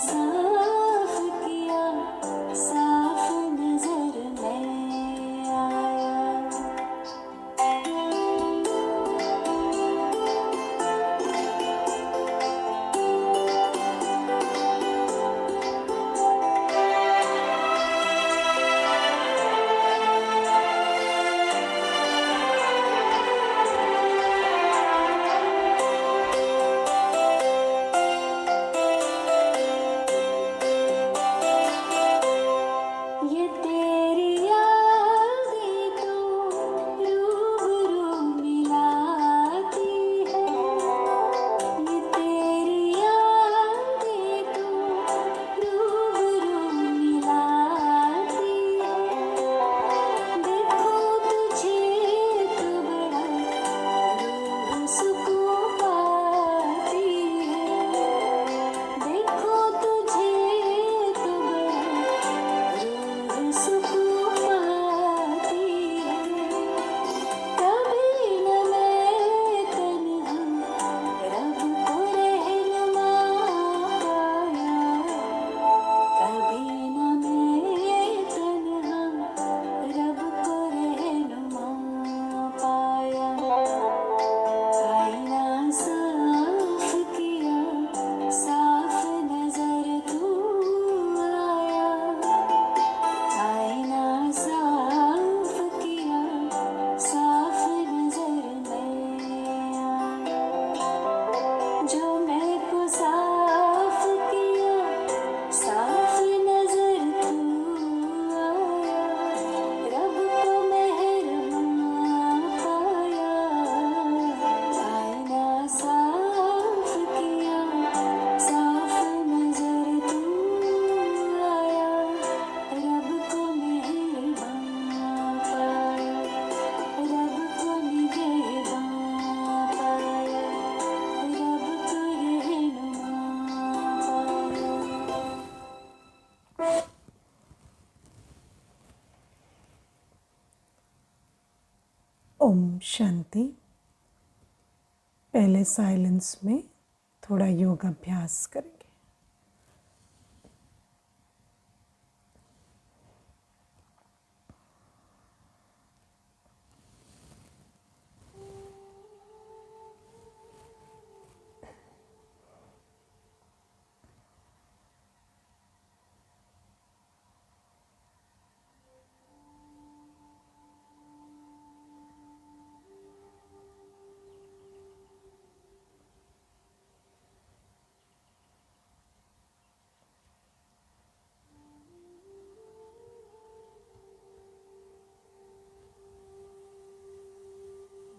साफ किया, साफ नजर में आया। ये तेरी यादें तो रूबरू मिलाती है, ये तेरी यादें तो रूबरू मिलाती है। देखो तुझे तो बड़ा रूह सुकून पाती है, देखो तुझे तो बड़ा रूह सुकून पाती है। कभी न मैं तन्हा रब को रहनुमा पाया, कभी न मैं तन्हा रब को रहनुमा पाया। आईना साफ किया, साफ नजर तू आया। आईना साफ किया, साफ नजर में आया। जो मैं को साफ किया, साफ नजर तू आया। रब को मेहरबान पाया। आईना साफ किया, साफ नजर तू आया। रब को मेहरबान पाया, रब को निगहबान पाया, रब को रहनुमा पाया। ओम शांति। पहले साइलेंस में थोड़ा योग अभ्यास करेंगे।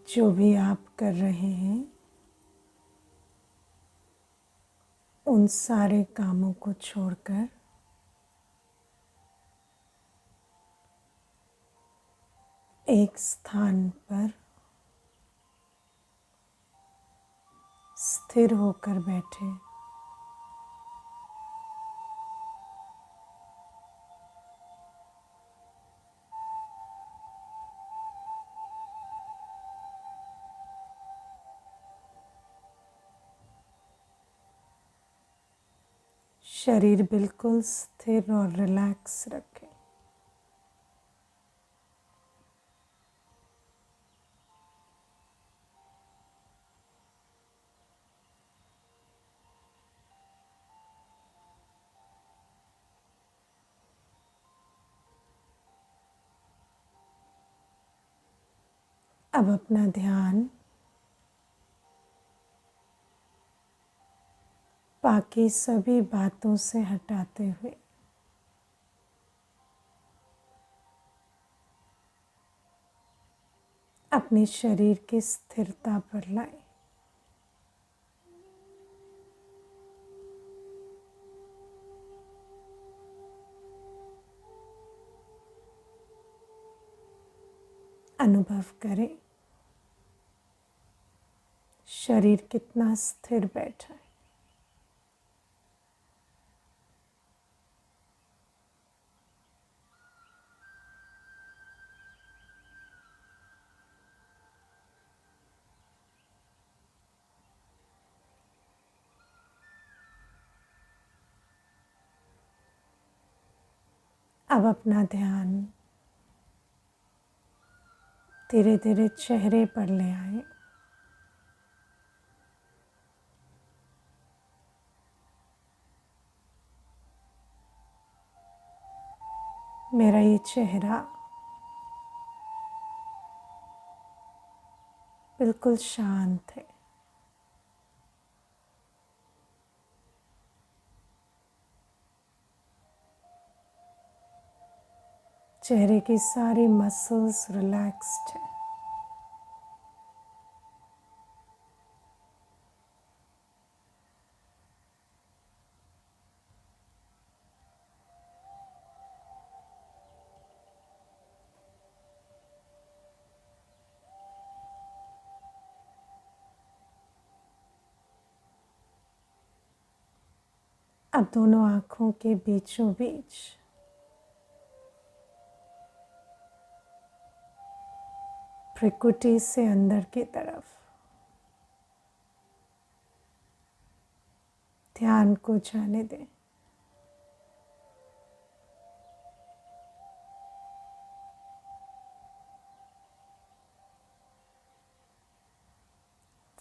जो भी आप कर रहे हैं उन सारे कामों को छोड़कर एक स्थान पर स्थिर होकर बैठे। शरीर बिल्कुल स्थिर और रिलैक्स रखें। अब अपना ध्यान बाकी सभी बातों से हटाते हुए अपने शरीर की स्थिरता पर लाएं। अनुभव करें शरीर कितना स्थिर बैठा है। अब अपना ध्यान धीरे धीरे चेहरे पर ले आए। मेरा ये चेहरा बिल्कुल शांत है। चेहरे की सारी मसल्स रिलैक्स्ड है। अब दोनों आँखों के बीचों बीच भ्रिकुटी से अंदर की तरफ ध्यान को जाने दें।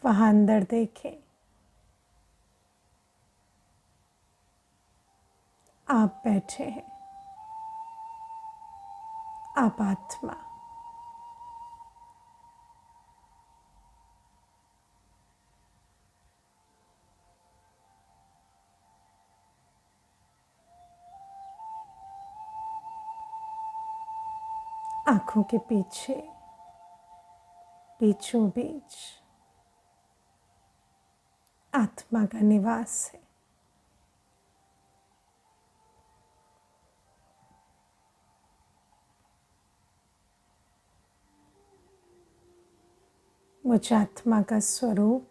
वहाँ अंदर देखें। आप बैठे हैं। आप आत्मा। आँखों के पीछे बीचों बीच आत्मा का निवास है। मुझ आत्मा का स्वरूप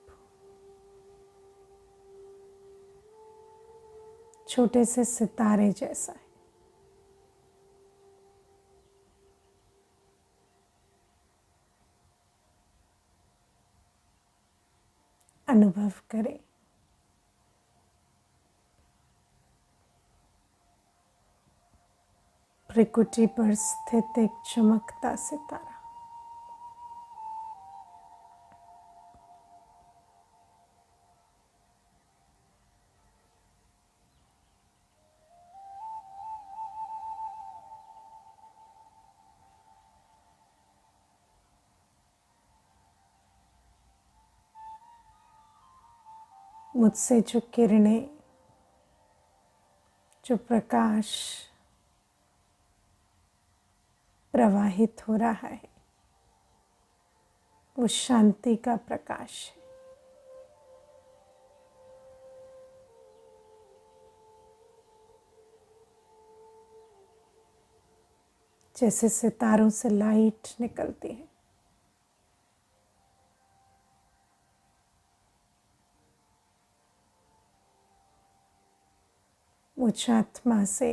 छोटे से सितारे जैसा है। अनुभव करें। भ्रिकुटी पर स्थित एक चमकता सितारा। मुझसे जो किरणें, जो प्रकाश प्रवाहित हो रहा है वो शांति का प्रकाश है। जैसे सितारों से लाइट निकलती है, मुझ आत्मा से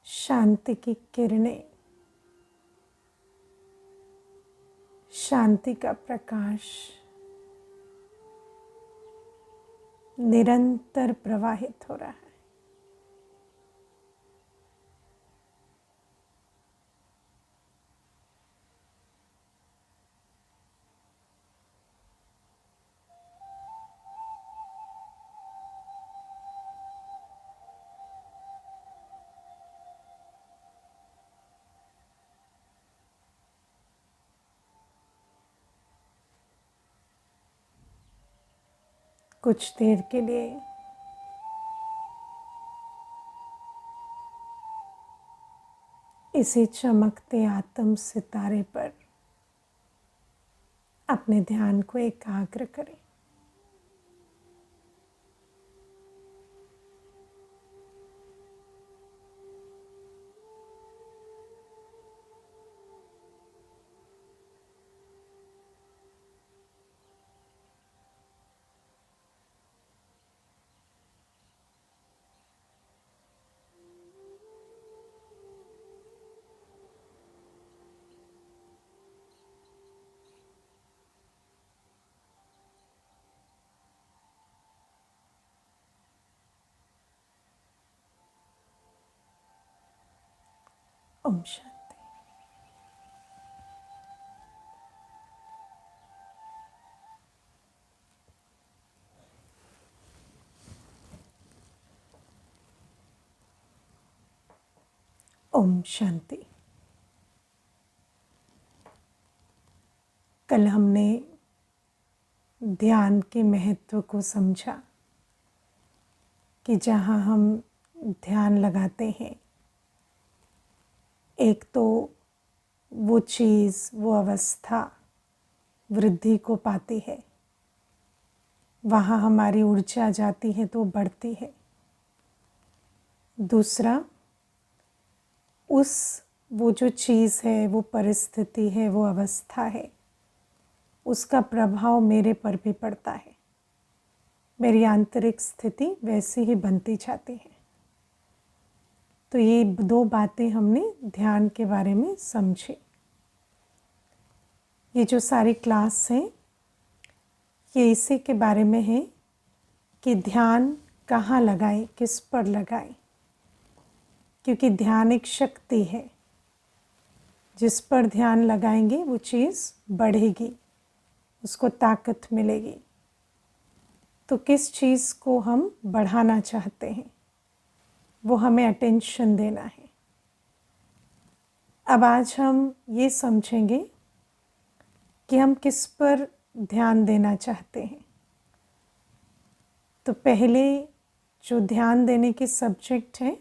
शांति की किरणें, शांति का प्रकाश निरंतर प्रवाहित हो रहा है। कुछ देर के लिए इसी चमकते आत्म सितारे पर अपने ध्यान को एकाग्र करें। ओम शांति। ओम शांति। कल हमने ध्यान के महत्व को समझा कि जहाँ हम ध्यान लगाते हैं, एक तो वो चीज़, वो अवस्था वृद्धि को पाती है, वहाँ हमारी ऊर्जा जाती है तो बढ़ती है। दूसरा, वो जो चीज़ है, वो परिस्थिति है, वो अवस्था है, उसका प्रभाव मेरे पर भी पड़ता है। मेरी आंतरिक स्थिति वैसी ही बनती जाती है। तो ये दो बातें हमने ध्यान के बारे में समझी। ये जो सारी क्लास है, ये इसी के बारे में है कि ध्यान कहाँ लगाएं, किस पर लगाएं। क्योंकि ध्यान एक शक्ति है, जिस पर ध्यान लगाएंगे वो चीज़ बढ़ेगी, उसको ताकत मिलेगी। तो किस चीज़ को हम बढ़ाना चाहते हैं, वो हमें अटेंशन देना है। अब आज हम ये समझेंगे कि हम किस पर ध्यान देना चाहते हैं। तो पहले जो ध्यान देने की सब्जेक्ट है,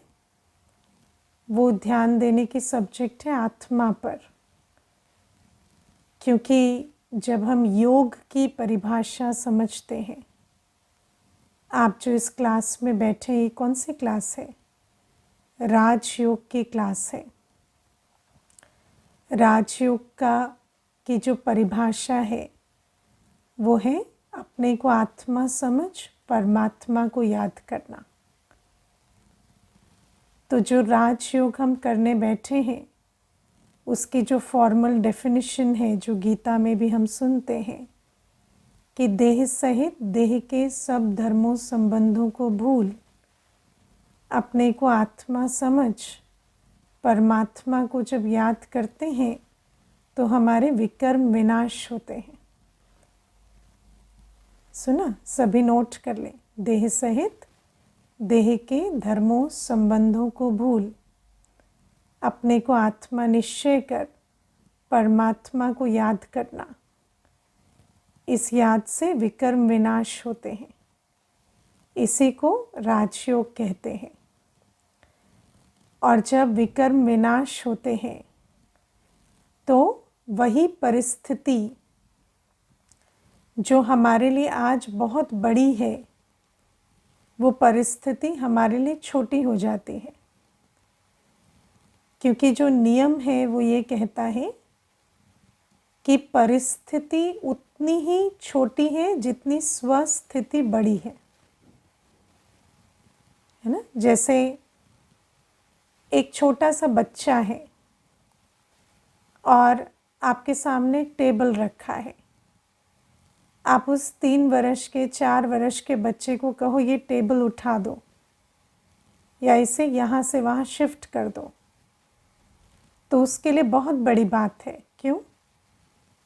वो ध्यान देने की सब्जेक्ट है आत्मा पर। क्योंकि जब हम योग की परिभाषा समझते हैं, आप जो इस क्लास में बैठे, ये कौन सी क्लास है? राजयोग की क्लास है। राजयोग की जो परिभाषा है, वो है अपने को आत्मा समझ, परमात्मा को याद करना। तो जो राजयोग हम करने बैठे हैं, उसकी जो फॉर्मल डेफिनेशन है, जो गीता में भी हम सुनते हैं कि देह सहित देह के सब धर्मों संबंधों को भूल, अपने को आत्मा समझ, परमात्मा को जब याद करते हैं तो हमारे विकर्म विनाश होते हैं। सुना? सभी नोट कर लें। देह सहित देह के धर्मों संबंधों को भूल, अपने को आत्मा निश्चय कर, परमात्मा को याद करना। इस याद से विकर्म विनाश होते हैं। इसी को राजयोग कहते हैं। और जब विकर्म विनाश होते हैं तो वही परिस्थिति जो हमारे लिए आज बहुत बड़ी है, वो परिस्थिति हमारे लिए छोटी हो जाती है। क्योंकि जो नियम है वो ये कहता है कि परिस्थिति उतनी ही छोटी है जितनी स्वस्थिति बड़ी है ना? जैसे एक छोटा सा बच्चा है और आपके सामने टेबल रखा है। आप उस 3 वर्ष के 4 वर्ष के बच्चे को कहो ये टेबल उठा दो या इसे यहाँ से वहाँ शिफ्ट कर दो, तो उसके लिए बहुत बड़ी बात है। क्यों?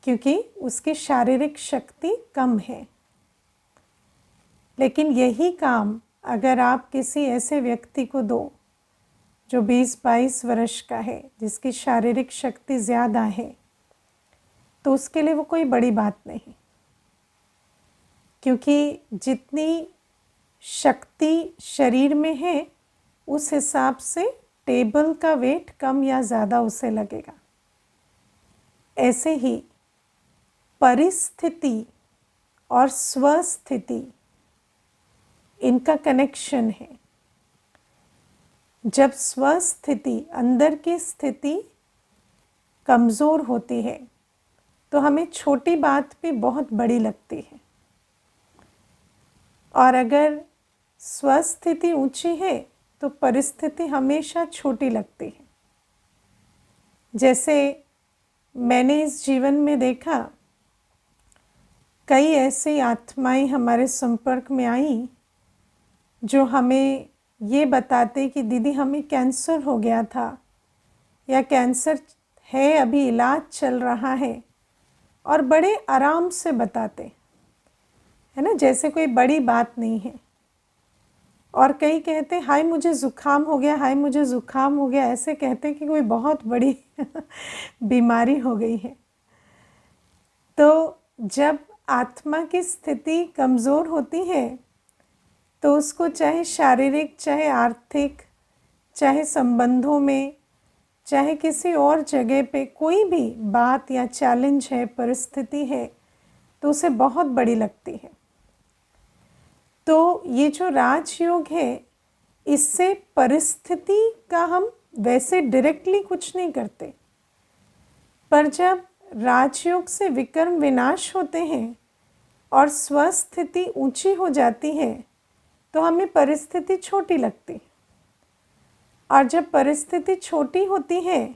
क्योंकि उसकी शारीरिक शक्ति कम है। लेकिन यही काम अगर आप किसी ऐसे व्यक्ति को दो जो 20-22 वर्ष का है, जिसकी शारीरिक शक्ति ज़्यादा है, तो उसके लिए वो कोई बड़ी बात नहीं। क्योंकि जितनी शक्ति शरीर में है, उस हिसाब से टेबल का वेट कम या ज़्यादा उसे लगेगा। ऐसे ही परिस्थिति और स्वस्थिति, इनका कनेक्शन है। जब स्वस्थिति, अंदर की स्थिति कमज़ोर होती है तो हमें छोटी बात भी बहुत बड़ी लगती है, और अगर स्वस्थिति ऊंची है तो परिस्थिति हमेशा छोटी लगती है। जैसे मैंने इस जीवन में देखा, कई ऐसी आत्माएं हमारे संपर्क में आई जो हमें ये बताते कि दीदी हमें कैंसर हो गया था, या कैंसर है, अभी इलाज चल रहा है, और बड़े आराम से बताते, है ना, जैसे कोई बड़ी बात नहीं है। और कई कहते हाय मुझे ज़ुकाम हो गया, हाय मुझे ज़ुकाम हो गया, ऐसे कहते कि कोई बहुत बड़ी बीमारी हो गई है। तो जब आत्मा की स्थिति कमज़ोर होती है तो उसको चाहे शारीरिक, चाहे आर्थिक, चाहे संबंधों में, चाहे किसी और जगह पे कोई भी बात या चैलेंज है, परिस्थिति है, तो उसे बहुत बड़ी लगती है। तो ये जो राजयोग है, इससे परिस्थिति का हम वैसे डायरेक्टली कुछ नहीं करते, पर जब राजयोग से विकर्म विनाश होते हैं और स्वस्थिति ऊंची हो जाती है तो हमें परिस्थिति छोटी लगती, और जब परिस्थिति छोटी होती है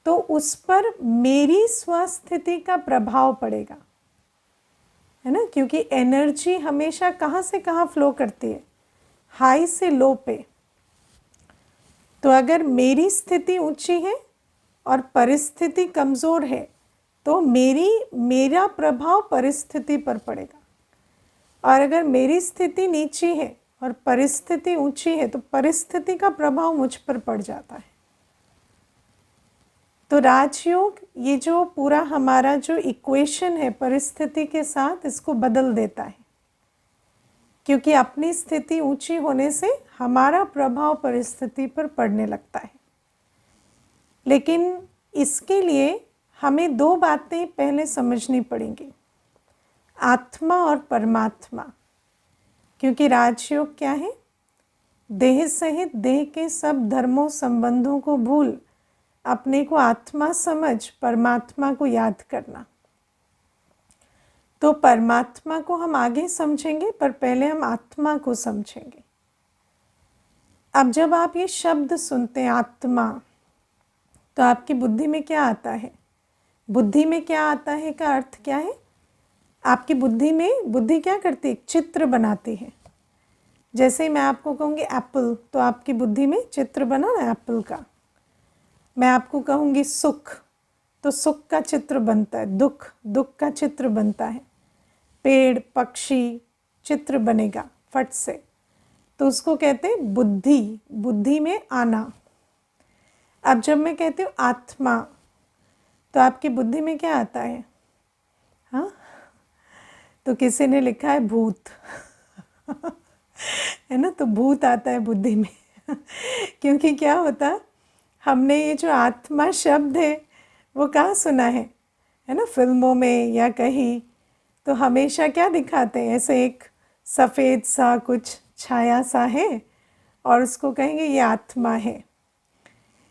तो उस पर मेरी स्वस्थिति का प्रभाव पड़ेगा, है ना, क्योंकि एनर्जी हमेशा कहाँ से कहाँ फ्लो करती है, हाई से लो पे। तो अगर मेरी स्थिति ऊंची है और परिस्थिति कमज़ोर है तो मेरा प्रभाव परिस्थिति पर पड़ेगा, और अगर मेरी स्थिति नीची है और परिस्थिति ऊंची है तो परिस्थिति का प्रभाव मुझ पर पड़ जाता है। तो राजयोग ये जो पूरा हमारा जो इक्वेशन है परिस्थिति के साथ, इसको बदल देता है, क्योंकि अपनी स्थिति ऊंची होने से हमारा प्रभाव परिस्थिति पर पड़ने लगता है। लेकिन इसके लिए हमें दो बातें पहले समझनी पड़ेंगी, आत्मा और परमात्मा। क्योंकि राजयोग क्या है? देह सहित देह के सब धर्मों संबंधों को भूल अपने को आत्मा समझ परमात्मा को याद करना। तो परमात्मा को हम आगे समझेंगे, पर पहले हम आत्मा को समझेंगे। अब जब आप ये शब्द सुनते हैं आत्मा, तो आपकी बुद्धि में क्या आता है? बुद्धि में क्या आता है का अर्थ क्या है? आपकी बुद्धि क्या करती है? चित्र बनाती है। जैसे ही मैं आपको कहूँगी एप्पल, तो आपकी बुद्धि में चित्र बना ना एप्पल का। मैं आपको कहूँगी सुख, तो सुख का चित्र बनता है। दुख का चित्र बनता है। पेड़, पक्षी, चित्र बनेगा फट से, तो उसको कहते हैं बुद्धि में आना। अब जब मैं कहती हूँ आत्मा, तो आपकी बुद्धि में क्या आता है? हाँ, तो किसी ने लिखा है भूत है ना, तो भूत आता है बुद्धि में क्योंकि क्या होता, हमने ये जो आत्मा शब्द है वो कहाँ सुना है ना, फिल्मों में या कहीं, तो हमेशा क्या दिखाते हैं, ऐसे एक सफ़ेद सा कुछ छाया सा है और उसको कहेंगे ये आत्मा है।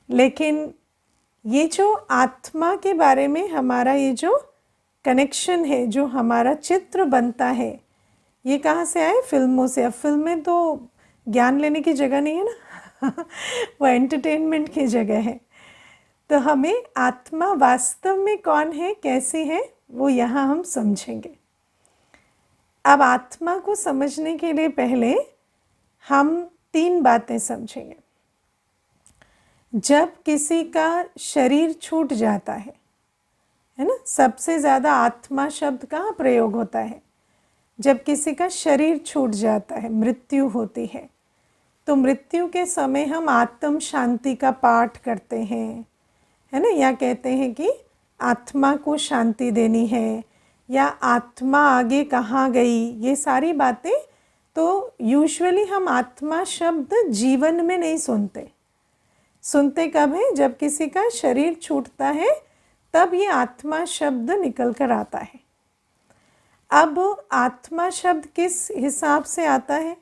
लेकिन ये जो आत्मा के बारे में हमारा ये जो कनेक्शन है, जो हमारा चित्र बनता है, ये कहाँ से आए? फिल्मों से। अब फिल्में तो ज्ञान लेने की जगह नहीं है ना वो एंटरटेनमेंट की जगह है। तो हमें आत्मा वास्तव में कौन है, कैसी है, वो यहाँ हम समझेंगे। अब आत्मा को समझने के लिए पहले हम 3 बातें समझेंगे। जब किसी का शरीर छूट जाता है ना, सबसे ज़्यादा आत्मा शब्द कहाँ प्रयोग होता है? जब किसी का शरीर छूट जाता है, मृत्यु होती है, तो मृत्यु के समय हम आत्म शांति का पाठ करते हैं, है ना, या कहते हैं कि आत्मा को शांति देनी है, या आत्मा आगे कहाँ गई, ये सारी बातें। तो यूजुअली हम आत्मा शब्द जीवन में नहीं सुनते कब है? जब किसी का शरीर छूटता है, तब ये आत्मा शब्द निकल कर आता है। अब आत्मा शब्द किस हिसाब से आता है?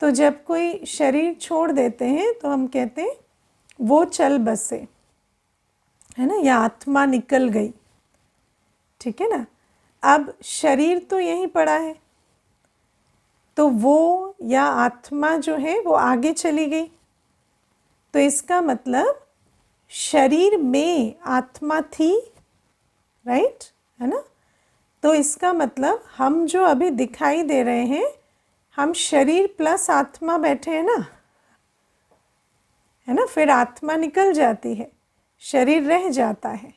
तो जब कोई शरीर छोड़ देते हैं तो हम कहते हैं वो चल बसे, है ना, या आत्मा निकल गई, ठीक है ना। अब शरीर तो यहीं पड़ा है, तो वो या आत्मा जो है वो आगे चली गई, तो इसका मतलब शरीर में आत्मा थी, राइट, है ना। तो इसका मतलब हम जो अभी दिखाई दे रहे हैं, हम शरीर प्लस आत्मा बैठे हैं ना, है ना, फिर आत्मा निकल जाती है। शरीर रह जाता है।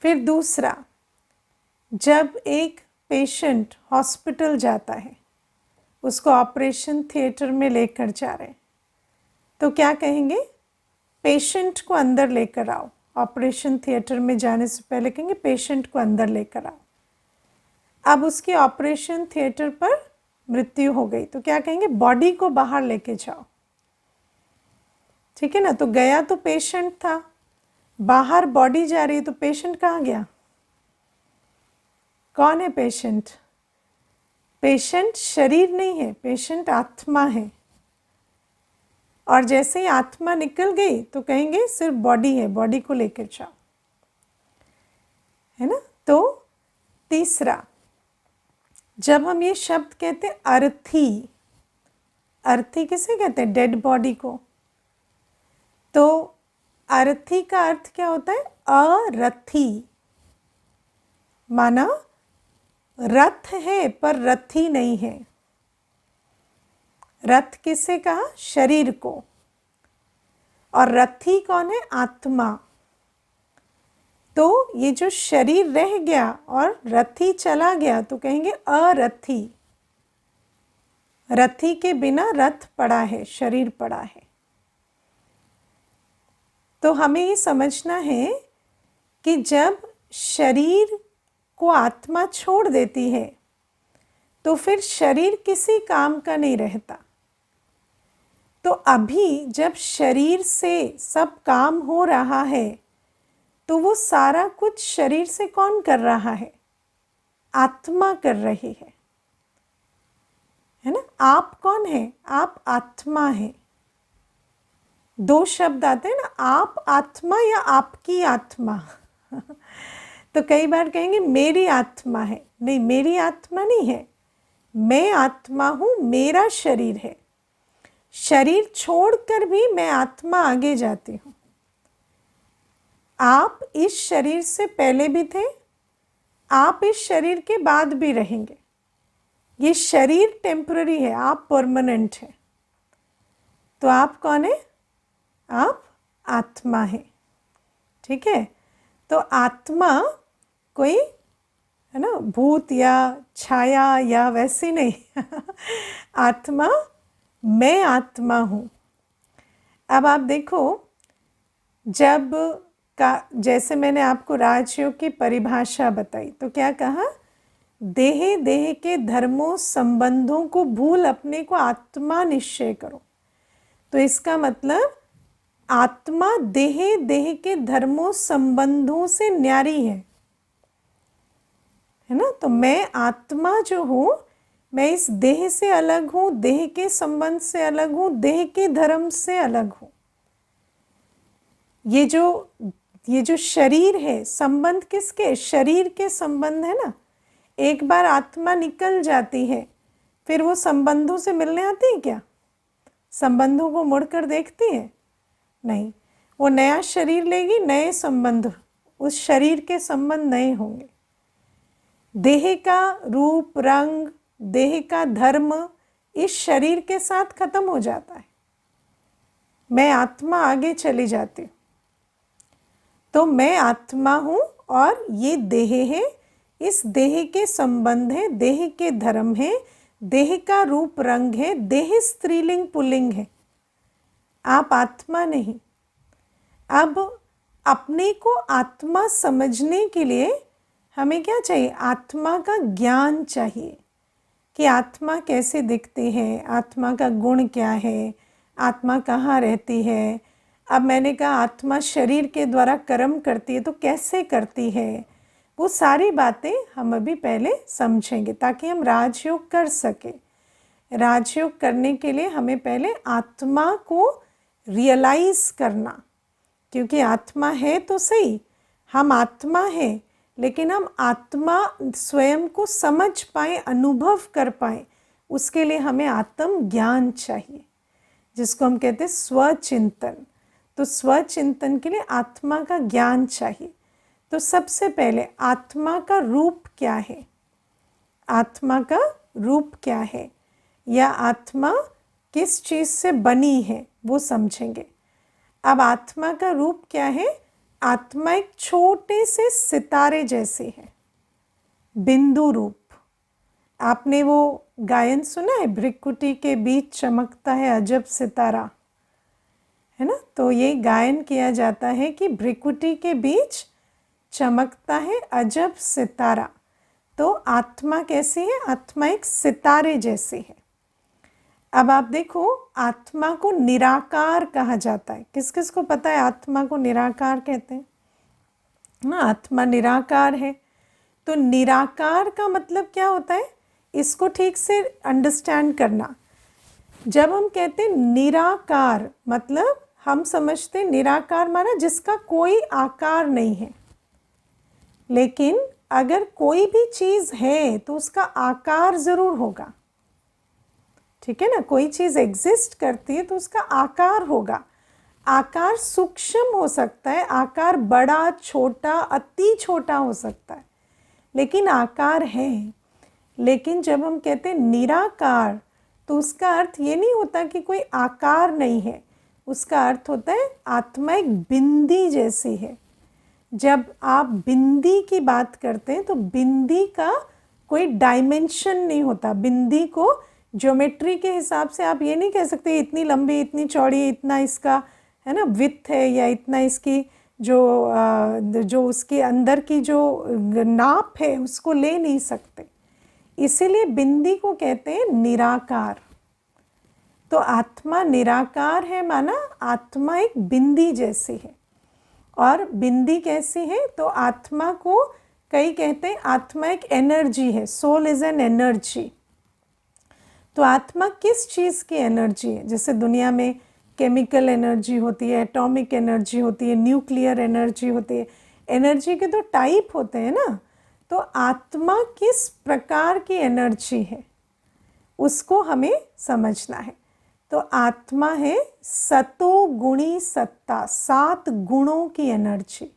फिर दूसरा, जब एक पेशेंट हॉस्पिटल जाता है, उसको ऑपरेशन थिएटर में लेकर जा रहे हैं, तो क्या कहेंगे? पेशेंट को अंदर लेकर आओ। ऑपरेशन थिएटर में जाने से पहले कहेंगे पेशेंट को अंदर लेकर आओ। अब उसकी ऑपरेशन थिएटर पर मृत्यु हो गई तो क्या कहेंगे? बॉडी को बाहर लेके जाओ। ठीक है ना? तो गया तो पेशेंट था, बाहर बॉडी जा रही है, तो पेशेंट कहाँ गया? कौन है पेशेंट? पेशेंट शरीर नहीं है, पेशेंट आत्मा है। और जैसे ही आत्मा निकल गई तो कहेंगे सिर्फ बॉडी है, बॉडी को लेकर जाओ, है ना? तो तीसरा, जब हम ये शब्द कहते हैं अर्थी, अर्थी किसे कहते हैं? डेड बॉडी को। तो अर्थी का अर्थ क्या होता है? अरथी, माना रथ है पर रथी नहीं है। रथ किसे कहा? शरीर को। और रथी कौन है? आत्मा। तो ये जो शरीर रह गया और रथी चला गया तो कहेंगे अरथी। रथी के बिना रथ पड़ा है, शरीर पड़ा है। तो हमें ये समझना है कि जब शरीर को आत्मा छोड़ देती है तो फिर शरीर किसी काम का नहीं रहता। तो अभी जब शरीर से सब काम हो रहा है तो वो सारा कुछ शरीर से कौन कर रहा है? आत्मा कर रही है ना? आप कौन है? आप आत्मा है। दो शब्द आते हैं ना, आप आत्मा या आपकी आत्मा। तो कई बार कहेंगे मेरी आत्मा है। नहीं, मेरी आत्मा नहीं है, मैं आत्मा हूँ, मेरा शरीर है। शरीर छोड़कर भी मैं आत्मा आगे जाती हूँ। आप इस शरीर से पहले भी थे, आप इस शरीर के बाद भी रहेंगे। ये शरीर टेम्पररी है, आप परमानेंट है। तो आप कौन है? आप आत्मा है। ठीक है? तो आत्मा कोई, है ना, भूत या छाया या वैसी नहीं। आत्मा, मैं आत्मा हूँ। अब आप देखो, जब का जैसे मैंने आपको राजयोग की परिभाषा बताई तो क्या कहा? देह देह के धर्मों संबंधों को भूल अपने को आत्मा निश्चय करो। तो इसका मतलब आत्मा देह देह के धर्मों संबंधों से न्यारी है ना? तो मैं आत्मा जो हूँ, मैं इस देह से अलग हूँ, देह के संबंध से अलग हूँ, देह के धर्म से अलग हूँ। ये जो शरीर है, संबंध किसके? शरीर के संबंध है ना। एक बार आत्मा निकल जाती है फिर वो संबंधों से मिलने आती है क्या? संबंधों को मुड़कर देखती है? नहीं। वो नया शरीर लेगी, नए संबंध, उस शरीर के संबंध नए होंगे। देह का रूप रंग, देह का धर्म इस शरीर के साथ खत्म हो जाता है। मैं आत्मा आगे चली जाती हूँ। तो मैं आत्मा हूँ और ये देह है, इस देह के संबंध है, देह के धर्म है, देह का रूप रंग है, देह स्त्रीलिंग पुल्लिंग है। आप आत्मा नहीं। अब अपने को आत्मा समझने के लिए हमें क्या चाहिए? आत्मा का ज्ञान चाहिए कि आत्मा कैसे दिखती है, आत्मा का गुण क्या है, आत्मा कहाँ रहती है। अब मैंने कहा आत्मा शरीर के द्वारा कर्म करती है, तो कैसे करती है? वो सारी बातें हम अभी पहले समझेंगे ताकि हम राजयोग कर सके। राजयोग करने के लिए हमें पहले आत्मा को रियलाइज़ करना, क्योंकि आत्मा है तो सही, हम आत्मा है, लेकिन हम आत्मा स्वयं को समझ पाए, अनुभव कर पाए, उसके लिए हमें आत्म ज्ञान चाहिए, जिसको हम कहते हैं स्वचिंतन। तो स्वचिंतन के लिए आत्मा का ज्ञान चाहिए। तो सबसे पहले आत्मा का रूप क्या है? आत्मा का रूप क्या है, या आत्मा किस चीज़ से बनी है, वो समझेंगे। अब आत्मा का रूप क्या है? आत्मा एक छोटे से सितारे जैसे है, बिंदु रूप। आपने वो गायन सुना है, भृकुटी के बीच चमकता है अजब सितारा, है ना? तो ये गायन किया जाता है कि भृकुटी के बीच चमकता है अजब सितारा। तो आत्मा कैसी है? आत्मा एक सितारे जैसी है। अब आप देखो, आत्मा को निराकार कहा जाता है। किस किस को पता है आत्मा को निराकार कहते हैं? ना, आत्मा निराकार है। तो निराकार का मतलब क्या होता है, इसको ठीक से अंडरस्टैंड करना। जब हम कहते हैं निराकार, मतलब हम समझते हैं निराकार माना जिसका कोई आकार नहीं है। लेकिन अगर कोई भी चीज़ है तो उसका आकार ज़रूर होगा, ठीक है ना? कोई चीज़ एग्जिस्ट करती है तो उसका आकार होगा। आकार सूक्ष्म हो सकता है, आकार बड़ा छोटा अति छोटा हो सकता है, लेकिन आकार है। लेकिन जब हम कहते हैं निराकार, तो उसका अर्थ ये नहीं होता कि कोई आकार नहीं है। उसका अर्थ होता है आत्मा एक बिंदी जैसी है। जब आप बिंदी की बात करते हैं तो बिंदी का कोई डायमेंशन नहीं होता। बिंदी को ज्योमेट्री के हिसाब से आप ये नहीं कह सकते इतनी लंबी, इतनी चौड़ी, इतना इसका है ना विड्थ है, या इतना इसकी जो उसके अंदर की जो नाप है उसको ले नहीं सकते। इसीलिए बिंदी को कहते हैं निराकार। तो आत्मा निराकार है माना आत्मा एक बिंदी जैसी है। और बिंदी कैसी है? तो आत्मा को कई कहते हैं आत्मा एक एनर्जी है, सोल इज एन एनर्जी। तो आत्मा किस चीज़ की एनर्जी है? जैसे दुनिया में केमिकल एनर्जी होती है, एटॉमिक एनर्जी होती है, न्यूक्लियर एनर्जी होती है। एनर्जी के तो टाइप होते हैं ना। तो आत्मा किस प्रकार की एनर्जी है उसको हमें समझना है। तो आत्मा है सतो गुणी सत्ता, 7 गुणों की एनर्जी,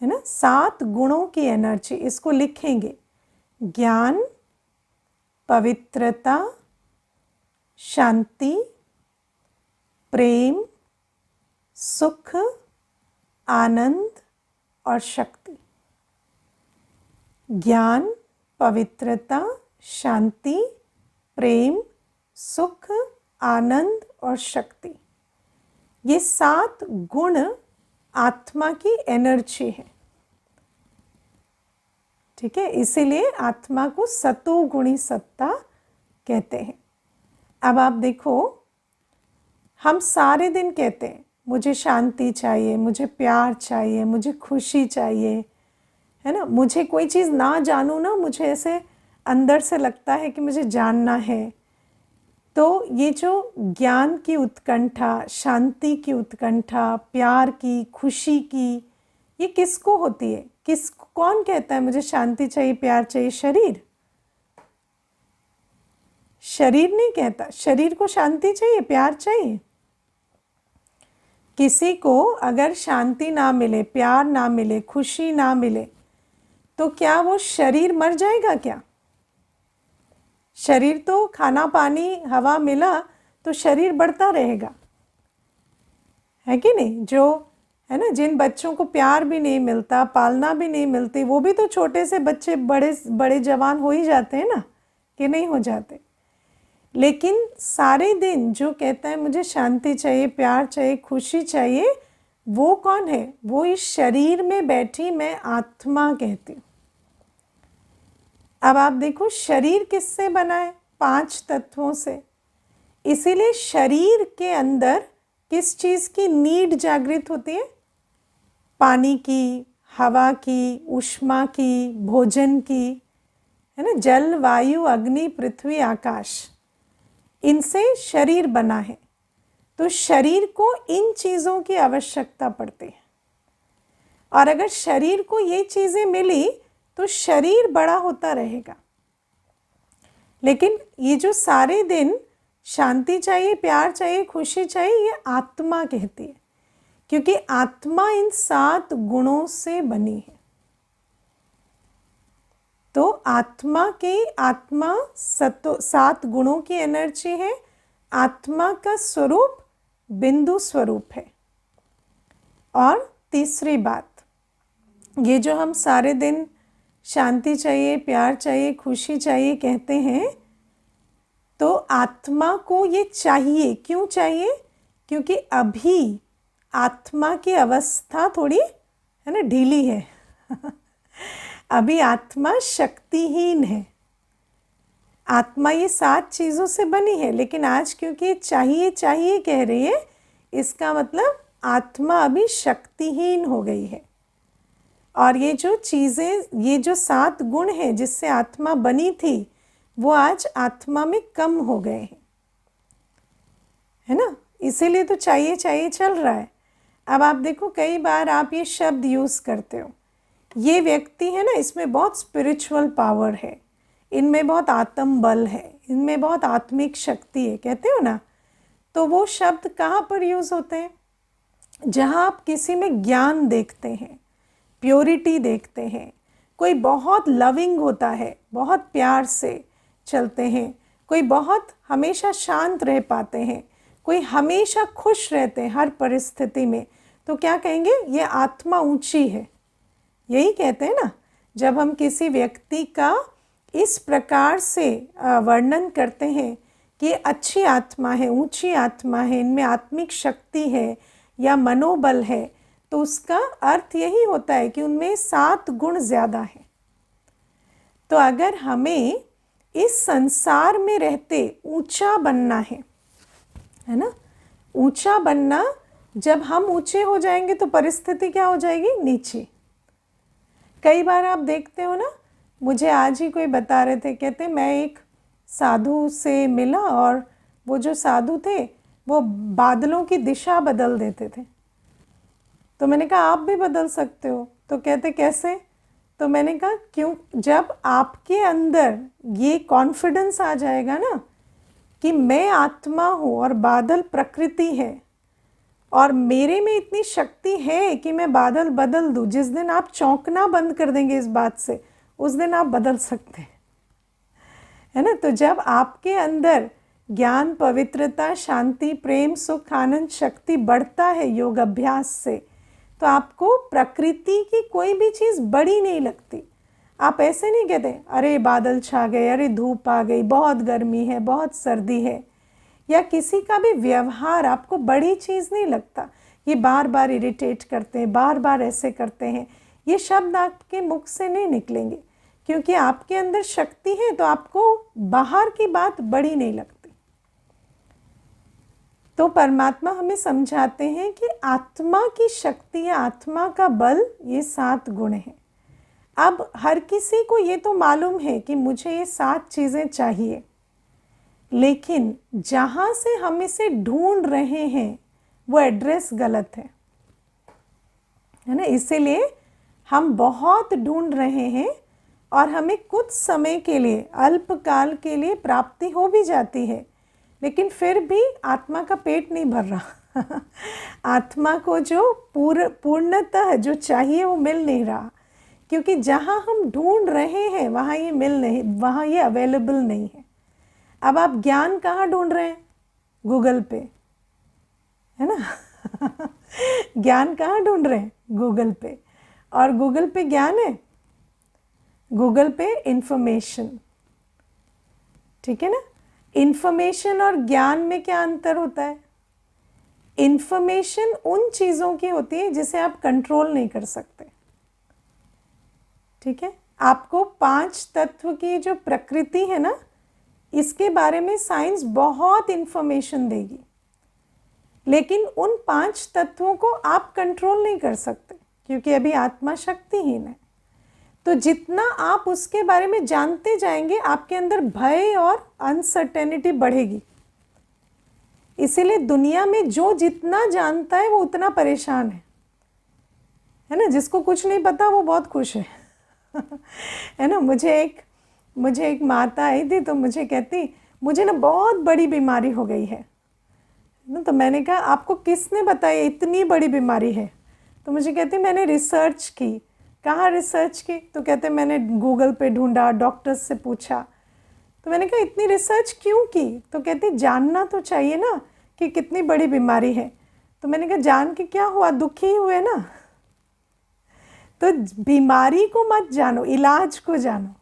है ना? 7 गुणों की एनर्जी। इसको लिखेंगे: ज्ञान, पवित्रता, शांति, प्रेम, सुख, आनंद और शक्ति। ज्ञान, पवित्रता, शांति, प्रेम, सुख, आनंद और शक्ति, ये 7 गुण आत्मा की एनर्जी है, ठीक है? इसीलिए आत्मा को सतोगुणी सत्ता कहते हैं। अब आप देखो, हम सारे दिन कहते हैं मुझे शांति चाहिए, मुझे प्यार चाहिए, मुझे खुशी चाहिए, है ना? मुझे कोई चीज़ ना जानूँ ना, मुझे ऐसे अंदर से लगता है कि मुझे जानना है। तो ये जो ज्ञान की उत्कंठा, शांति की उत्कंठा, प्यार की, खुशी की, ये किसको होती है? कौन कहता है मुझे शांति चाहिए, प्यार चाहिए? शरीर? शरीर नहीं कहता। शरीर को शांति चाहिए, प्यार चाहिए? किसी को अगर शांति ना मिले, प्यार ना मिले, खुशी ना मिले, तो क्या वो शरीर मर जाएगा क्या? शरीर तो खाना पानी हवा मिला तो शरीर बढ़ता रहेगा, है कि नहीं? जो है ना, जिन बच्चों को प्यार भी नहीं मिलता, पालना भी नहीं मिलती, वो भी तो छोटे से बच्चे बड़े बड़े जवान हो ही जाते हैं ना, कि नहीं हो जाते? लेकिन सारे दिन जो कहता है मुझे शांति चाहिए, प्यार चाहिए, खुशी चाहिए, वो कौन है? वो इस शरीर में बैठी मैं आत्मा कहती हूँ। अब आप देखो, शरीर किससे बना है? 5 तत्वों से। इसीलिए शरीर के अंदर किस चीज़ की नीड जागृत होती है? पानी की, हवा की, ऊष्मा की, भोजन की, है ना? जल, वायु, अग्नि, पृथ्वी, आकाश, इनसे शरीर बना है। तो शरीर को इन चीज़ों की आवश्यकता पड़ती है। और अगर शरीर को ये चीज़ें मिली तो शरीर बड़ा होता रहेगा। लेकिन ये जो सारे दिन शांति चाहिए, प्यार चाहिए, खुशी चाहिए, ये आत्मा कहती है, क्योंकि आत्मा इन 7 गुणों से बनी है। तो आत्मा 7 गुणों की एनर्जी है। आत्मा का स्वरूप बिंदु स्वरूप है। और तीसरी बात, ये जो हम सारे दिन शांति चाहिए, प्यार चाहिए, खुशी चाहिए कहते हैं, तो आत्मा को ये चाहिए। क्यों चाहिए? क्योंकि अभी आत्मा की अवस्था थोड़ी है ना ढीली है अभी आत्मा शक्तिहीन है। आत्मा ये 7 चीज़ों से बनी है, लेकिन आज क्योंकि ये चाहिए चाहिए कह रही है, इसका मतलब आत्मा अभी शक्तिहीन हो गई है। और ये जो चीज़ें, ये जो 7 गुण हैं जिससे आत्मा बनी थी, वो आज आत्मा में कम हो गए हैं, है ना। इसीलिए तो चाहिए चाहिए चल रहा है। अब आप देखो, कई बार आप ये शब्द यूज़ करते हो, ये व्यक्ति है ना, इसमें बहुत स्पिरिचुअल पावर है, इनमें बहुत आत्म बल है, इनमें बहुत आत्मिक शक्ति है, कहते हो ना। तो वो शब्द कहाँ पर यूज़ होते हैं? जहाँ आप किसी में ज्ञान देखते हैं, प्योरिटी देखते हैं, कोई बहुत लविंग होता है, बहुत प्यार से चलते हैं, कोई बहुत हमेशा शांत रह पाते हैं, कोई हमेशा खुश रहते हैं हर परिस्थिति में, तो क्या कहेंगे? ये आत्मा ऊंची है। यही कहते हैं ना। जब हम किसी व्यक्ति का इस प्रकार से वर्णन करते हैं कि अच्छी आत्मा है, ऊंची आत्मा है, इनमें आत्मिक शक्ति है या मनोबल है, तो उसका अर्थ यही होता है कि उनमें 7 गुण ज़्यादा हैं। तो अगर हमें इस संसार में रहते ऊंचा बनना है ना, ऊंचा बनना, जब हम ऊंचे हो जाएंगे तो परिस्थिति क्या हो जाएगी? नीचे। कई बार आप देखते हो ना, मुझे आज ही कोई बता रहे थे, कहते मैं एक साधु से मिला और वो जो साधु थे वो बादलों की दिशा बदल देते थे। तो मैंने कहा आप भी बदल सकते हो। तो कहते कैसे? तो मैंने कहा क्यों, जब आपके अंदर ये कॉन्फिडेंस आ जाएगा ना कि मैं आत्मा हूँ और बादल प्रकृति है और मेरे में इतनी शक्ति है कि मैं बादल बदल दूँ, जिस दिन आप चौंकना बंद कर देंगे इस बात से, उस दिन आप बदल सकते हैं, है ना। तो जब आपके अंदर ज्ञान, पवित्रता, शांति, प्रेम, सुख, आनंद, शक्ति बढ़ता है योग अभ्यास से, तो आपको प्रकृति की कोई भी चीज़ बड़ी नहीं लगती। आप ऐसे नहीं कहते अरे बादल छा गए, अरे धूप आ गई, बहुत गर्मी है, बहुत सर्दी है, या किसी का भी व्यवहार आपको बड़ी चीज़ नहीं लगता। ये बार बार इरिटेट करते हैं, बार बार ऐसे करते हैं, ये शब्द आपके मुख से नहीं निकलेंगे, क्योंकि आपके अंदर शक्ति है, तो आपको बाहर की बात बड़ी नहीं लगती। तो परमात्मा हमें समझाते हैं कि आत्मा की शक्ति या आत्मा का बल, ये 7 गुण हैं। अब हर किसी को ये तो मालूम है कि मुझे ये 7 चीज़ें चाहिए, लेकिन जहाँ से हम इसे ढूंढ रहे हैं वो एड्रेस गलत है ना। इसीलिए हम बहुत ढूंढ रहे हैं और हमें कुछ समय के लिए, अल्पकाल के लिए प्राप्ति हो भी जाती है, लेकिन फिर भी आत्मा का पेट नहीं भर रहा आत्मा को जो पूर्णतः जो चाहिए वो मिल नहीं रहा, क्योंकि जहाँ हम ढूंढ रहे हैं वहाँ ये मिल नहीं, वहाँ ये अवेलेबल नहीं है। अब आप ज्ञान कहाँ ढूंढ रहे हैं? गूगल पे, है ना ज्ञान कहाँ ढूंढ रहे हैं? गूगल पे। और गूगल पे ज्ञान है? गूगल पे इंफॉर्मेशन, ठीक है ना। इंफॉर्मेशन और ज्ञान में क्या अंतर होता है? इंफॉर्मेशन उन चीज़ों की होती है जिसे आप कंट्रोल नहीं कर सकते, ठीक है। आपको 5 तत्व की जो प्रकृति है ना, इसके बारे में साइंस बहुत इंफॉर्मेशन देगी, लेकिन उन 5 तत्वों को आप कंट्रोल नहीं कर सकते, क्योंकि अभी आत्मा शक्तिहीन है। तो जितना आप उसके बारे में जानते जाएंगे, आपके अंदर भय और अनसर्टेनिटी बढ़ेगी। इसीलिए दुनिया में जो जितना जानता है वो उतना परेशान है ना। जिसको कुछ नहीं पता वो बहुत खुश है है ना। मुझे एक माता आई थी, तो मुझे कहती मुझे ना बहुत बड़ी बीमारी हो गई है ना। तो मैंने कहा आपको किसने बताया इतनी बड़ी बीमारी है? तो मुझे कहती मैंने रिसर्च की। कहाँ रिसर्च की? तो कहते मैंने गूगल पे ढूंढा, डॉक्टर्स से पूछा। तो मैंने कहा इतनी रिसर्च क्यों की? तो कहती जानना तो चाहिए ना कि कितनी बड़ी बीमारी है, तो मैंने कहा जान के क्या हुआ, दुखी हुए ना। तो बीमारी को मत जानो, इलाज को जानो।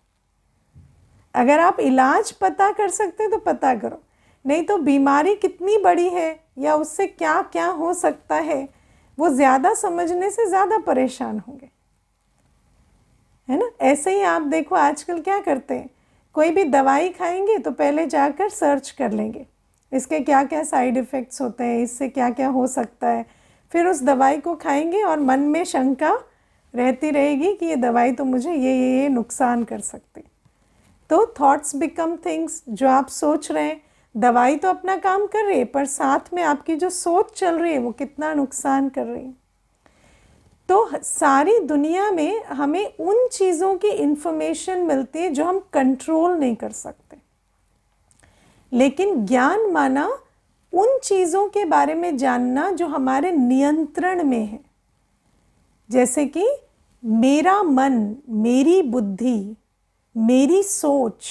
अगर आप इलाज पता कर सकते हैं तो पता करो, नहीं तो बीमारी कितनी बड़ी है या उससे क्या क्या हो सकता है वो ज़्यादा समझने से ज़्यादा परेशान होंगे, है ना। ऐसे ही आप देखो आजकल क्या करते हैं, कोई भी दवाई खाएंगे तो पहले जाकर सर्च कर लेंगे इसके क्या क्या साइड इफ़ेक्ट्स होते हैं, इससे क्या क्या हो सकता है, फिर उस दवाई को खाएंगे और मन में शंका रहती रहेगी कि ये दवाई तो मुझे ये नुकसान कर सकती। तो थॉट्स बिकम थिंग्स। जो आप सोच रहे हैं, दवाई तो अपना काम कर रही है, पर साथ में आपकी जो सोच चल रही है वो कितना नुकसान कर रही है। तो सारी दुनिया में हमें उन चीज़ों की इन्फॉर्मेशन मिलती है जो हम कंट्रोल नहीं कर सकते, लेकिन ज्ञान माना उन चीज़ों के बारे में जानना जो हमारे नियंत्रण में है। जैसे कि मेरा मन, मेरी बुद्धि, मेरी सोच,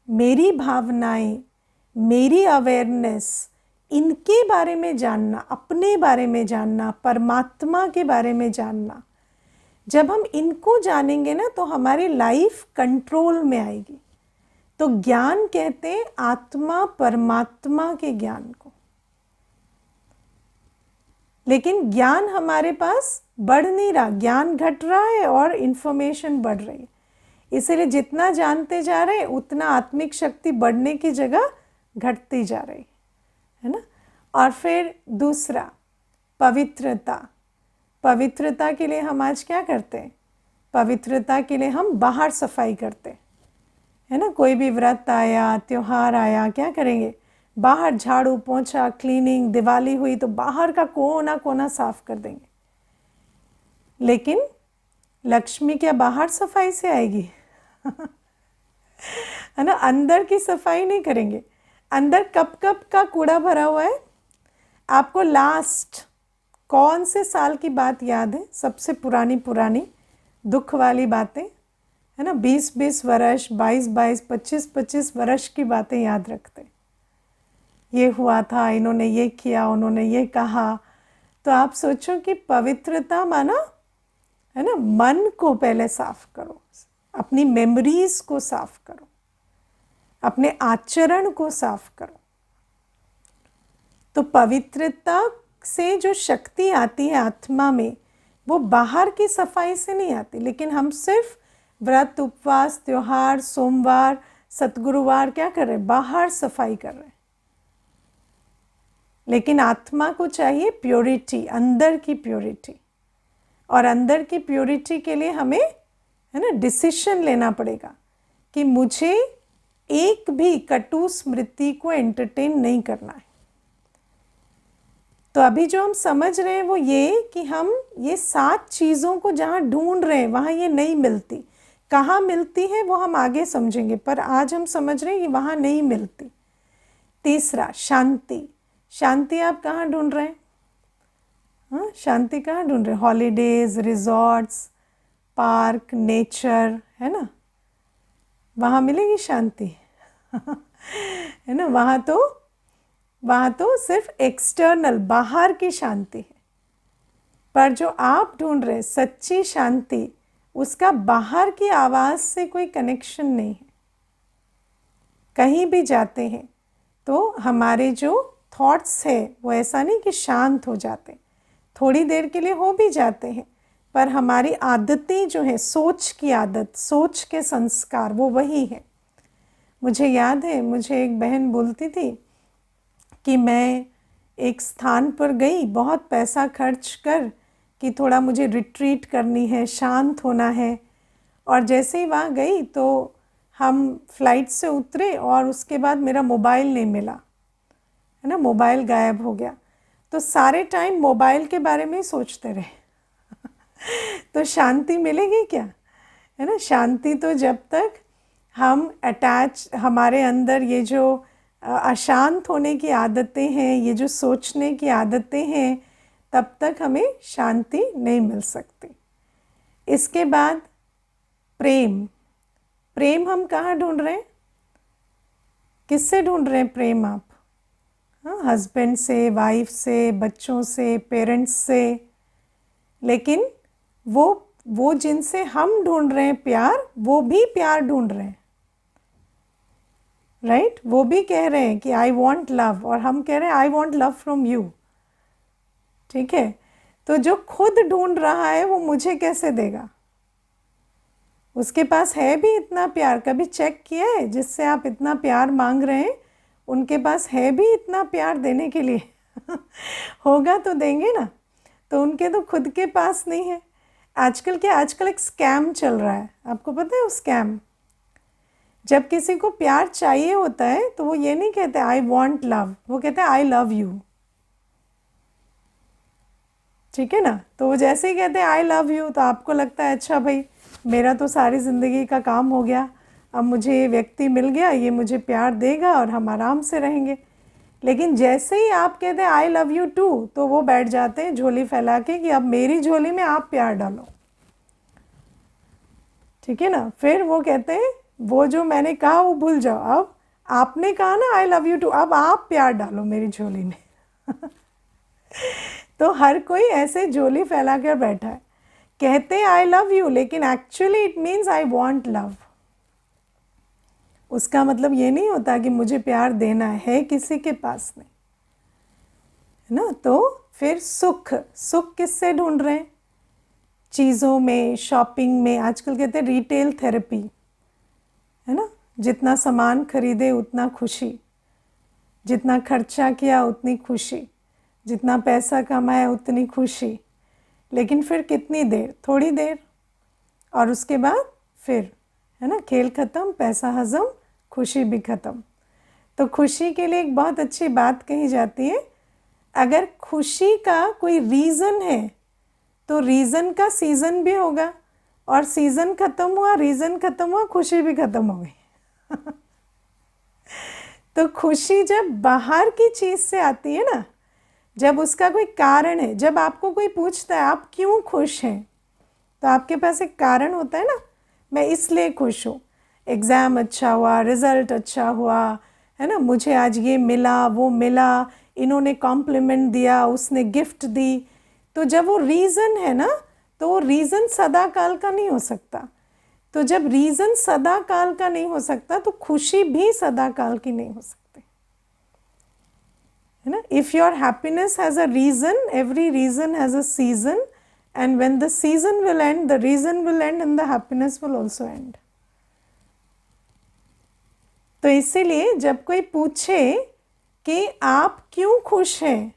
मेरी भावनाएं, मेरी अवेयरनेस, इनके बारे में जानना, अपने बारे में जानना, परमात्मा के बारे में जानना। जब हम इनको जानेंगे ना तो हमारी लाइफ कंट्रोल में आएगी। तो ज्ञान कहते हैं आत्मा परमात्मा के ज्ञान को। लेकिन ज्ञान हमारे पास बढ़ नहीं रहा, ज्ञान घट रहा है और इन्फॉर्मेशन बढ़ रही है। इसीलिए जितना जानते जा रहे हैं उतना आत्मिक शक्ति बढ़ने की जगह घटती जा रही है ना। और फिर दूसरा, पवित्रता। पवित्रता के लिए हम आज क्या करते हैं, पवित्रता के लिए हम बाहर सफाई करते हैं, है ना। कोई भी व्रत आया, त्योहार आया, क्या करेंगे, बाहर झाड़ू पोंछा, क्लीनिंग, दिवाली हुई तो बाहर का कोना कोना साफ कर देंगे। लेकिन लक्ष्मी क्या बाहर सफाई से आएगी है ना। अंदर की सफाई नहीं करेंगे। अंदर कप कप का कूड़ा भरा हुआ है। आपको लास्ट कौन से साल की बात याद है, सबसे पुरानी दुख वाली बातें, है ना। 20-20 वर्ष, 22-22, 25-25 वर्ष की बातें याद रखते। ये हुआ था, इन्होंने ये किया, उन्होंने ये कहा। तो आप सोचो कि पवित्रता माना, है ना, मन को पहले साफ करो, अपनी मेमोरीज को साफ करो, अपने आचरण को साफ करो। तो पवित्रता से जो शक्ति आती है आत्मा में, वो बाहर की सफाई से नहीं आती। लेकिन हम सिर्फ व्रत, उपवास, त्योहार, सोमवार, सतगुरुवार क्या कर रहे हैं, बाहर सफाई कर रहे हैं। लेकिन आत्मा को चाहिए प्योरिटी, अंदर की प्योरिटी। और अंदर की प्योरिटी के लिए हमें, है ना, डिसीजन लेना पड़ेगा कि मुझे एक भी कटु स्मृति को एंटरटेन नहीं करना है। तो अभी जो हम समझ रहे हैं वो ये कि हम ये 7 चीज़ों को जहाँ ढूंढ रहे हैं वहाँ ये नहीं मिलती। कहाँ मिलती है वो हम आगे समझेंगे, पर आज हम समझ रहे हैं कि वहाँ नहीं मिलती। तीसरा, शांति। शांति आप कहाँ ढूंढ रहे हैं, हाँ, शांति कहाँ ढूंढ रहे हैं, हॉलीडेज, रिजॉर्ट्स, पार्क, नेचर, है ना, वहाँ मिलेगी शांति है ना। वहाँ तो सिर्फ एक्सटर्नल, बाहर की शांति है। पर जो आप ढूंढ रहे हैं सच्ची शांति, उसका बाहर की आवाज़ से कोई कनेक्शन नहीं है। कहीं भी जाते हैं तो हमारे जो थॉट्स है वो ऐसा नहीं कि शांत हो जाते, थोड़ी देर के लिए हो भी जाते हैं, पर हमारी आदतें जो है, सोच की आदत, सोच के संस्कार, वो वही है। मुझे याद है, मुझे एक बहन बोलती थी कि मैं एक स्थान पर गई बहुत पैसा खर्च कर कि थोड़ा मुझे रिट्रीट करनी है, शांत होना है। और जैसे ही वहाँ गई तो हम फ्लाइट से उतरे और उसके बाद मेरा मोबाइल नहीं मिला, है ना, मोबाइल गायब हो गया। तो सारे टाइम मोबाइल के बारे में ही सोचते रहे तो शांति मिलेगी क्या, है ना। शांति तो जब तक हम अटैच, हमारे अंदर ये जो अशांत होने की आदतें हैं, ये जो सोचने की आदतें हैं, तब तक हमें शांति नहीं मिल सकती। इसके बाद प्रेम। प्रेम हम कहाँ ढूंढ रहे हैं, किससे ढूंढ रहे हैं प्रेम आप, हाँ, हस्बैंड से, वाइफ से, बच्चों से, पेरेंट्स से। लेकिन वो जिनसे हम ढूंढ रहे हैं प्यार, वो भी प्यार ढूंढ रहे हैं, राइट? वो भी कह रहे हैं कि आई वॉन्ट लव, और हम कह रहे हैं I want love from you. ठीक है, तो जो खुद ढूंढ रहा है वो मुझे कैसे देगा? उसके पास है भी इतना प्यार? कभी चेक किया है जिससे आप इतना प्यार मांग रहे हैं, उनके पास है भी इतना प्यार देने के लिए? होगा तो देंगे ना। तो उनके तो खुद के पास नहीं है। आजकल एक स्कैम चल रहा है, आपको पता है वो स्कैम? जब किसी को प्यार चाहिए होता है तो वो ये नहीं कहते आई वॉन्ट लव, वो कहते हैं आई लव यू। ठीक है ना? तो वो जैसे ही कहते हैं आई लव यू, तो आपको लगता है अच्छा भाई, मेरा तो सारी ज़िंदगी का काम हो गया, अब मुझे ये व्यक्ति मिल गया, ये मुझे प्यार देगा और हम आराम से रहेंगे। लेकिन जैसे ही आप कहते हैं आई लव यू टू, तो वो बैठ जाते हैं झोली फैला के कि अब मेरी झोली में आप प्यार डालो। ठीक है ना? फिर वो कहते हैं वो जो मैंने कहा वो भूल जाओ, अब आपने कहा ना आई लव यू टू, अब आप प्यार डालो मेरी झोली में। तो हर कोई ऐसे झोली फैला कर बैठा है, कहते हैं आई लव यू, लेकिन actually it means I want love. उसका मतलब ये नहीं होता कि मुझे प्यार देना है किसी के पास नहीं, है ना? तो फिर सुख किससे ढूंढ रहे हैं? चीज़ों में, शॉपिंग में। आजकल कहते हैं रिटेल थेरेपी, है ना? जितना सामान खरीदे उतना खुशी, जितना खर्चा किया उतनी खुशी, जितना पैसा कमाया उतनी खुशी। लेकिन फिर कितनी देर? थोड़ी देर, और उसके बाद फिर, है ना, खेल ख़त्म, पैसा हज़म, खुशी भी ख़त्म। तो खुशी के लिए एक बहुत अच्छी बात कही जाती है, अगर खुशी का कोई रीज़न है तो रीज़न का सीज़न भी होगा, और सीज़न ख़त्म हुआ, रीज़न ख़त्म हुआ, खुशी भी ख़त्म हो गई। तो खुशी जब बाहर की चीज़ से आती है ना, जब उसका कोई कारण है, जब आपको कोई पूछता है आप क्यों खुश हैं, तो आपके पास एक कारण होता है ना, मैं इसलिए खुश हूँ, एग्ज़ाम अच्छा हुआ, रिज़ल्ट अच्छा हुआ, है ना, मुझे आज ये मिला, वो मिला, इन्होंने कॉम्प्लीमेंट दिया, उसने गिफ्ट दी। तो जब वो रीज़न है ना, तो वो रीज़न सदा काल का नहीं हो सकता। तो जब रीज़न सदा काल का नहीं हो सकता, तो खुशी भी सदा काल की नहीं हो सकती, है ना? If your happiness has a reason, every reason has a season, and when the season will end, the reason will end and the happiness will also end. तो इसीलिए जब कोई पूछे कि आप क्यों खुश हैं,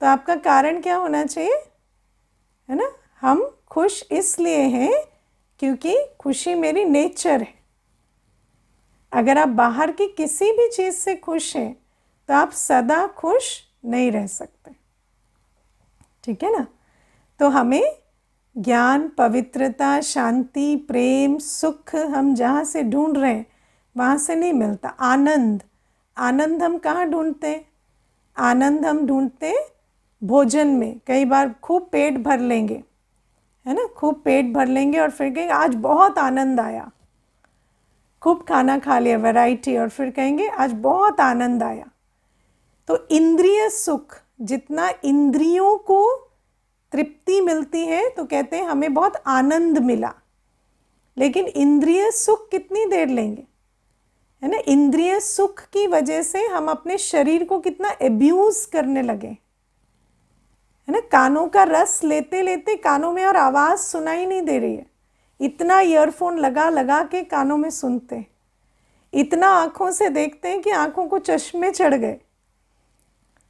तो आपका कारण क्या होना चाहिए, है ना? हम खुश इसलिए हैं क्योंकि खुशी मेरी नेचर है। अगर आप बाहर की किसी भी चीज़ से खुश हैं तो आप सदा खुश नहीं रह सकते। ठीक है ना? तो हमें ज्ञान, पवित्रता, शांति, प्रेम, सुख हम जहाँ से ढूंढ रहे हैं वहाँ से नहीं मिलता। आनंद हम कहाँ ढूंढते हैं? आनंद हम ढूंढते हैं भोजन में। कई बार खूब पेट भर लेंगे, है ना, खूब पेट भर लेंगे और फिर कहेंगे आज बहुत आनंद आया, खूब खाना खा लिया, वैरायटी, और फिर कहेंगे आज बहुत आनंद आया। तो इंद्रिय सुख, जितना इंद्रियों को तृप्ति मिलती है तो कहते हैं हमें बहुत आनंद मिला। लेकिन इंद्रिय सुख कितनी देर लेंगे, है ना? इंद्रिय सुख की वजह से हम अपने शरीर को कितना एब्यूज़ करने लगे, है ना? कानों का रस लेते लेते कानों में और आवाज़ सुनाई नहीं दे रही है, इतना ईयरफोन लगा लगा के कानों में सुनते हैं, इतना आँखों से देखते हैं कि आँखों को चश्मे चढ़ गए।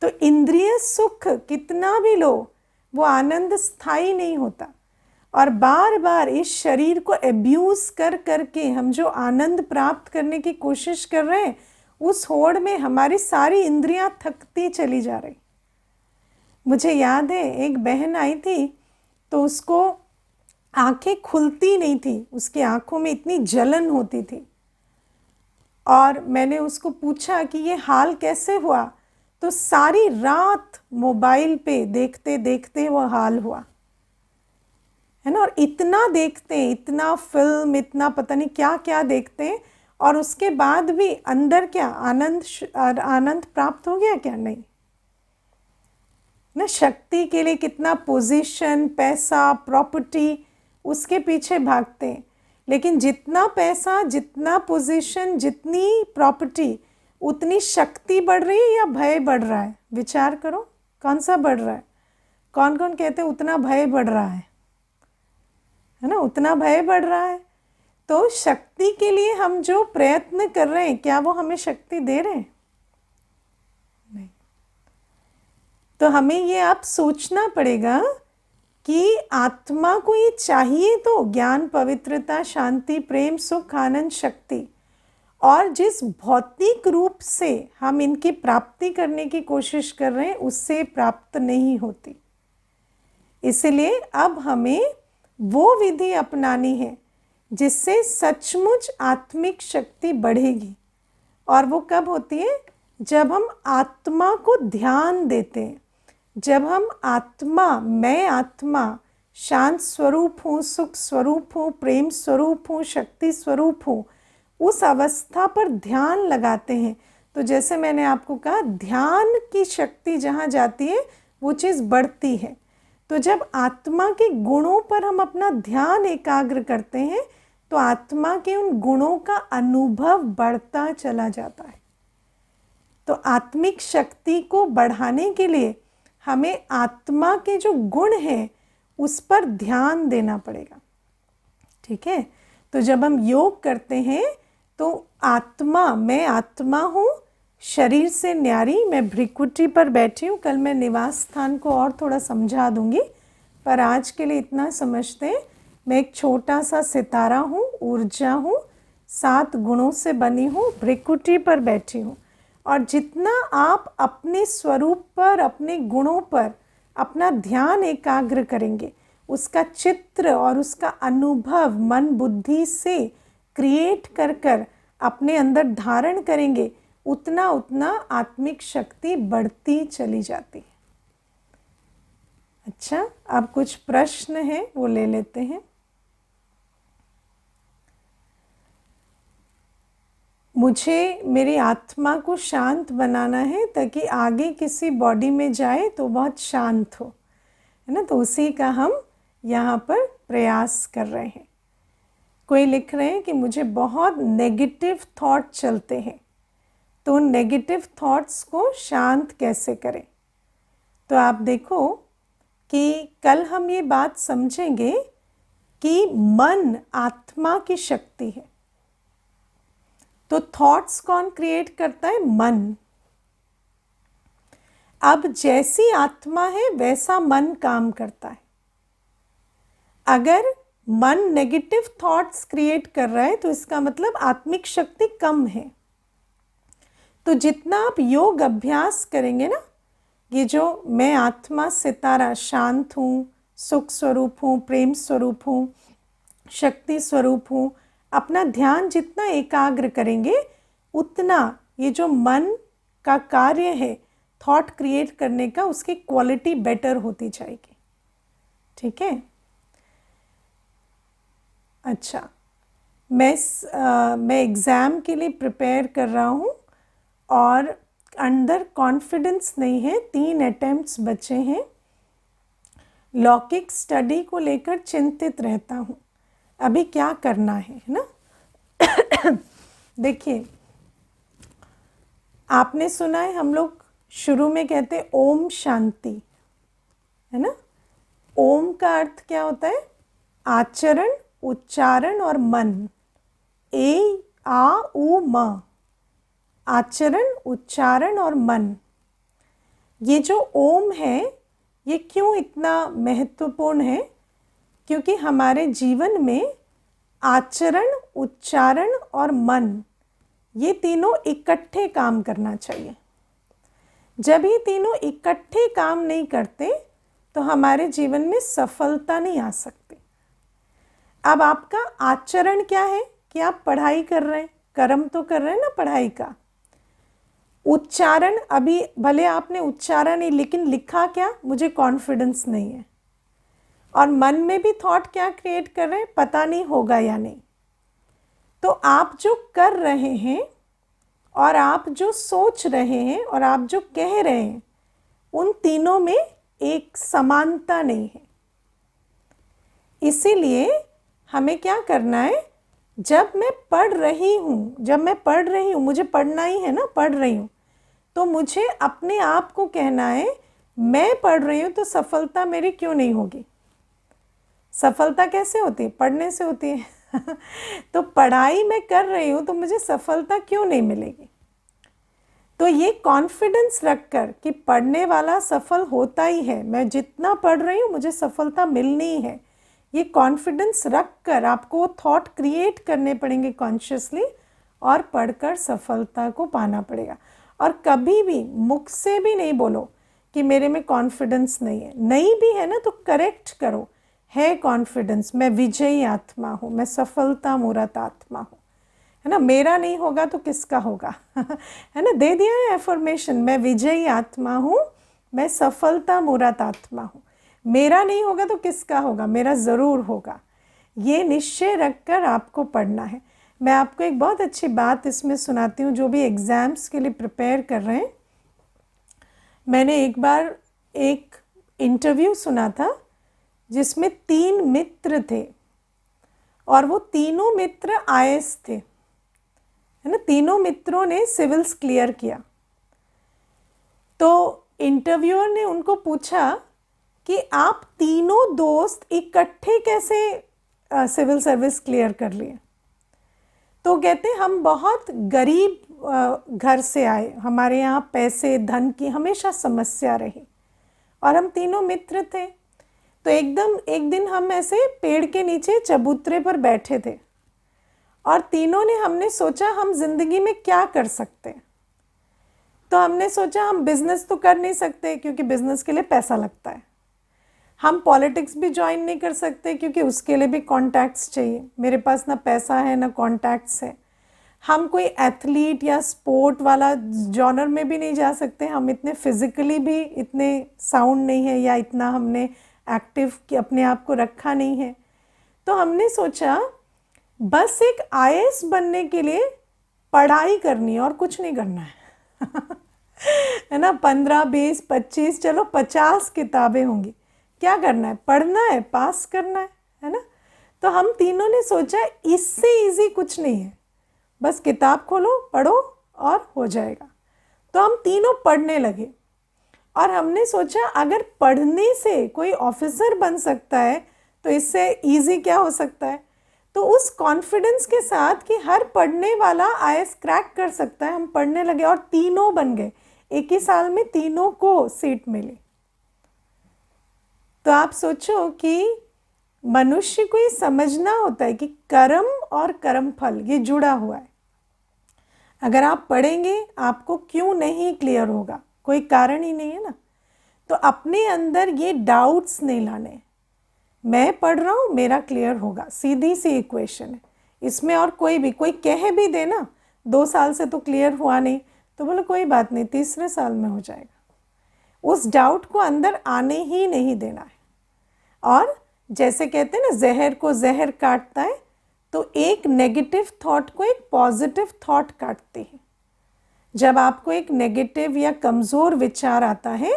तो इंद्रिय सुख कितना भी लो, वो आनंद स्थायी नहीं होता। और बार बार इस शरीर को एब्यूज़ कर करके हम जो आनंद प्राप्त करने की कोशिश कर रहे हैं, उस होड़ में हमारी सारी इंद्रियां थकती चली जा रही। मुझे याद है एक बहन आई थी, तो उसको आंखें खुलती नहीं थी, उसकी आंखों में इतनी जलन होती थी। और मैंने उसको पूछा कि ये हाल कैसे हुआ, तो सारी रात मोबाइल पे देखते देखते वो हाल हुआ, है ना? और इतना देखते हैं, इतना फिल्म, इतना पता नहीं क्या क्या देखते हैं, और उसके बाद भी अंदर क्या आनंद प्राप्त हो गया क्या? नहीं ना। शक्ति के लिए कितना पोजीशन, पैसा, प्रॉपर्टी, उसके पीछे भागते हैं, लेकिन जितना पैसा, जितना पोजीशन, जितनी प्रॉपर्टी, उतनी शक्ति बढ़ रही है या भय बढ़ रहा है? विचार करो, कौन सा बढ़ रहा है? कौन कौन कहते हैं उतना भय बढ़ रहा है ना? उतना भय बढ़ रहा है। तो शक्ति के लिए हम जो प्रयत्न कर रहे हैं, क्या वो हमें शक्ति दे रहे हैं? नहीं। तो हमें ये अब सोचना पड़ेगा कि आत्मा को ये चाहिए तो ज्ञान, पवित्रता, शांति, प्रेम, सुख, आनंद, शक्ति, और जिस भौतिक रूप से हम इनकी प्राप्ति करने की कोशिश कर रहे हैं उससे प्राप्त नहीं होती। इसलिए अब हमें वो विधि अपनानी है जिससे सचमुच आत्मिक शक्ति बढ़ेगी। और वो कब होती है? जब हम आत्मा को ध्यान देते हैं, जब हम आत्मा, मैं आत्मा शांत स्वरूप हूँ, सुख स्वरूप हूँ, प्रेम स्वरूप हूँ, शक्ति स्वरूप हूँ, उस अवस्था पर ध्यान लगाते हैं। तो जैसे मैंने आपको कहा, ध्यान की शक्ति जहाँ जाती है वो चीज़ बढ़ती है। तो जब आत्मा के गुणों पर हम अपना ध्यान एकाग्र करते हैं तो आत्मा के उन गुणों का अनुभव बढ़ता चला जाता है। तो आत्मिक शक्ति को बढ़ाने के लिए हमें आत्मा के जो गुण हैं उस पर ध्यान देना पड़ेगा। ठीक है? तो जब हम योग करते हैं तो आत्मा, मैं आत्मा हूँ, शरीर से न्यारी, मैं भ्रिकुटी पर बैठी हूँ। कल मैं निवास स्थान को और थोड़ा समझा दूंगी, पर आज के लिए इतना समझते हैं। मैं एक छोटा सा सितारा हूँ, ऊर्जा हूँ, 7 गुणों से बनी हूँ, भ्रिकुटी पर बैठी हूँ। और जितना आप अपने स्वरूप पर, अपने गुणों पर अपना ध्यान एकाग्र करेंगे, उसका चित्र और उसका अनुभव मन बुद्धि से क्रिएट कर कर अपने अंदर धारण करेंगे, उतना उतना आत्मिक शक्ति बढ़ती चली जाती है। अच्छा, अब कुछ प्रश्न हैं वो ले लेते हैं। मुझे मेरी आत्मा को शांत बनाना है ताकि आगे किसी बॉडी में जाए तो बहुत शांत हो, है ना? तो उसी का हम यहाँ पर प्रयास कर रहे हैं। कोई लिख रहे हैं कि मुझे बहुत नेगेटिव थॉट चलते हैं, तो उन नेगेटिव थॉट्स को शांत कैसे करें? तो आप देखो कि कल हम ये बात समझेंगे कि मन आत्मा की शक्ति है। तो थॉट्स कौन क्रिएट करता है? मन। अब जैसी आत्मा है वैसा मन काम करता है। अगर मन नेगेटिव थॉट्स क्रिएट कर रहा है तो इसका मतलब आत्मिक शक्ति कम है। तो जितना आप योग अभ्यास करेंगे ना, ये जो मैं आत्मा सितारा, शांत हूँ, सुख स्वरूप हूँ, प्रेम स्वरूप हूँ, शक्ति स्वरूप हूँ, अपना ध्यान जितना एकाग्र करेंगे उतना ये जो मन का कार्य है थॉट क्रिएट करने का, उसकी क्वालिटी बेटर होती जाएगी। ठीक है? अच्छा, मैं एग्ज़ाम के लिए प्रिपेयर कर रहा हूँ और अंदर कॉन्फिडेंस नहीं है, 3 अटेम्प्ट्स बचे हैं। लौकिक स्टडी को लेकर चिंतित रहता हूँ, अभी क्या करना है ना? देखिए, आपने सुना है हम लोग शुरू में कहते हैं ओम शांति, है ना? ओम का अर्थ क्या होता है? आचरण, उच्चारण और मन। ए आ उ म, आचरण, उच्चारण और मन। ये जो ओम है ये क्यों इतना महत्वपूर्ण है? क्योंकि हमारे जीवन में आचरण, उच्चारण और मन, ये तीनों इकट्ठे काम करना चाहिए। जब ये तीनों इकट्ठे काम नहीं करते तो हमारे जीवन में सफलता नहीं आ सकती। अब आपका आचरण क्या है कि आप पढ़ाई कर रहे हैं, कर्म तो कर रहे हैं ना पढ़ाई का। उच्चारण, अभी भले आपने उच्चारण ही, लेकिन लिखा क्या? मुझे कॉन्फिडेंस नहीं है। और मन में भी थॉट क्या क्रिएट कर रहे हैं? पता नहीं होगा या नहीं। तो आप जो कर रहे हैं और आप जो सोच रहे हैं और आप जो कह रहे हैं, उन तीनों में एक समानता नहीं है। इसीलिए हमें क्या करना है, जब मैं पढ़ रही हूँ, मुझे पढ़ना ही है ना, पढ़ रही हूँ, तो मुझे अपने आप को कहना है मैं पढ़ रही हूँ तो सफलता मेरी क्यों नहीं होगी। सफलता कैसे होती है? पढ़ने से होती है। तो पढ़ाई मैं कर रही हूँ तो मुझे सफलता क्यों नहीं मिलेगी। तो ये कॉन्फिडेंस रखकर कि पढ़ने वाला सफल होता ही है, मैं जितना पढ़ रही हूँ मुझे सफलता मिलनी ही है, ये कॉन्फिडेंस रखकर आपको थॉट क्रिएट करने पड़ेंगे कॉन्शियसली, और पढ़कर सफलता को पाना पड़ेगा। और कभी भी मुख से भी नहीं बोलो कि मेरे में कॉन्फिडेंस नहीं है। नहीं भी है ना तो करेक्ट करो, है कॉन्फिडेंस, मैं विजयी आत्मा हूँ, मैं सफलता मूर्त आत्मा हूँ, है ना। मेरा नहीं होगा तो किसका होगा। है ना, दे दिया है एफर्मेशन, मैं विजयी आत्मा हूँ, मैं सफलता मूर्त आत्मा हूँ। मेरा नहीं होगा तो किसका होगा? मेरा ज़रूर होगा। ये निश्चय रखकर आपको पढ़ना है। मैं आपको एक बहुत अच्छी बात इसमें सुनाती हूँ, जो भी एग्ज़ाम्स के लिए प्रिपेयर कर रहे हैं। मैंने एक बार एक इंटरव्यू सुना था जिसमें 3 मित्र थे और वो तीनों मित्र आईएएस थे, है ना। तीनों मित्रों ने सिविल्स क्लियर किया। तो इंटरव्यूअर ने उनको पूछा कि आप तीनों दोस्त इकट्ठे कैसे सिविल सर्विस क्लियर कर लिए। तो कहते हम बहुत गरीब घर से आए, हमारे यहाँ पैसे धन की हमेशा समस्या रही और हम तीनों मित्र थे। तो एक दिन हम ऐसे पेड़ के नीचे चबूतरे पर बैठे थे और तीनों ने हमने सोचा हम जिंदगी में क्या कर सकते हैं। तो हमने सोचा हम बिजनेस तो कर नहीं सकते क्योंकि बिजनेस के लिए पैसा लगता है, हम पॉलिटिक्स भी ज्वाइन नहीं कर सकते क्योंकि उसके लिए भी कॉन्टैक्ट्स चाहिए, मेरे पास ना पैसा है ना कॉन्टैक्ट्स है। हम कोई एथलीट या स्पोर्ट वाला जॉनर में भी नहीं जा सकते, हम इतने फिजिकली भी इतने साउंड नहीं है या इतना हमने एक्टिव अपने आप को रखा नहीं है। तो हमने सोचा बस एक आईएएस बनने के लिए पढ़ाई करनी है और कुछ नहीं करना है। है ना, 15 20 25 चलो 50 किताबें होंगी, क्या करना है? पढ़ना है, पास करना है ना। तो हम तीनों ने सोचा इससे इजी कुछ नहीं है, बस किताब खोलो पढ़ो और हो जाएगा। तो हम तीनों पढ़ने लगे और हमने सोचा अगर पढ़ने से कोई ऑफिसर बन सकता है तो इससे इजी क्या हो सकता है। तो उस कॉन्फिडेंस के साथ कि हर पढ़ने वाला आईएएस क्रैक कर सकता है, हम पढ़ने लगे और तीनों बन गए। एक ही साल में तीनों को सीट मिली। तो आप सोचो कि मनुष्य को ये समझना होता है कि कर्म और कर्म फल ये जुड़ा हुआ है। अगर आप पढ़ेंगे आपको क्यों नहीं क्लियर होगा, कोई कारण ही नहीं है ना। तो अपने अंदर ये डाउट्स नहीं लाने, मैं पढ़ रहा हूँ मेरा क्लियर होगा, सीधी सी इक्वेशन है इसमें। और कोई कह भी दे ना 2 साल से तो क्लियर हुआ नहीं, तो बोलो कोई बात नहीं, तीसरे साल में हो जाएगा। उस डाउट को अंदर आने ही नहीं देना है। और जैसे कहते हैं ना जहर को जहर काटता है, तो एक नेगेटिव थॉट को एक पॉजिटिव थॉट काटती है। जब आपको एक नेगेटिव या कमज़ोर विचार आता है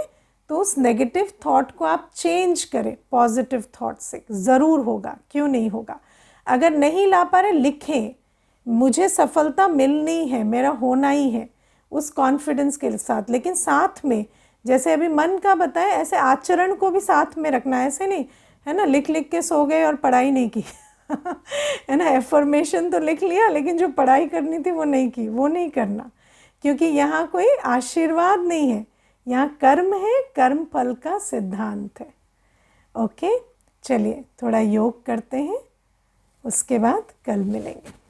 तो उस नेगेटिव थॉट को आप चेंज करें पॉजिटिव थॉट से, ज़रूर होगा, क्यों नहीं होगा। अगर नहीं ला पा रहे लिखें, मुझे सफलता मिलनी है, मेरा होना ही है, उस कॉन्फिडेंस के साथ। लेकिन साथ में जैसे अभी मन का बताया, ऐसे आचरण को भी साथ में रखना, ऐसे नहीं है ना लिख लिख के सो गए और पढ़ाई नहीं की। है ना, एफर्मेशन तो लिख लिया लेकिन जो पढ़ाई करनी थी वो नहीं की, वो नहीं करना। क्योंकि यहाँ कोई आशीर्वाद नहीं है, यहाँ कर्म है, कर्म फल का सिद्धांत है। ओके, चलिए थोड़ा योग करते हैं, उसके बाद कल मिलेंगे।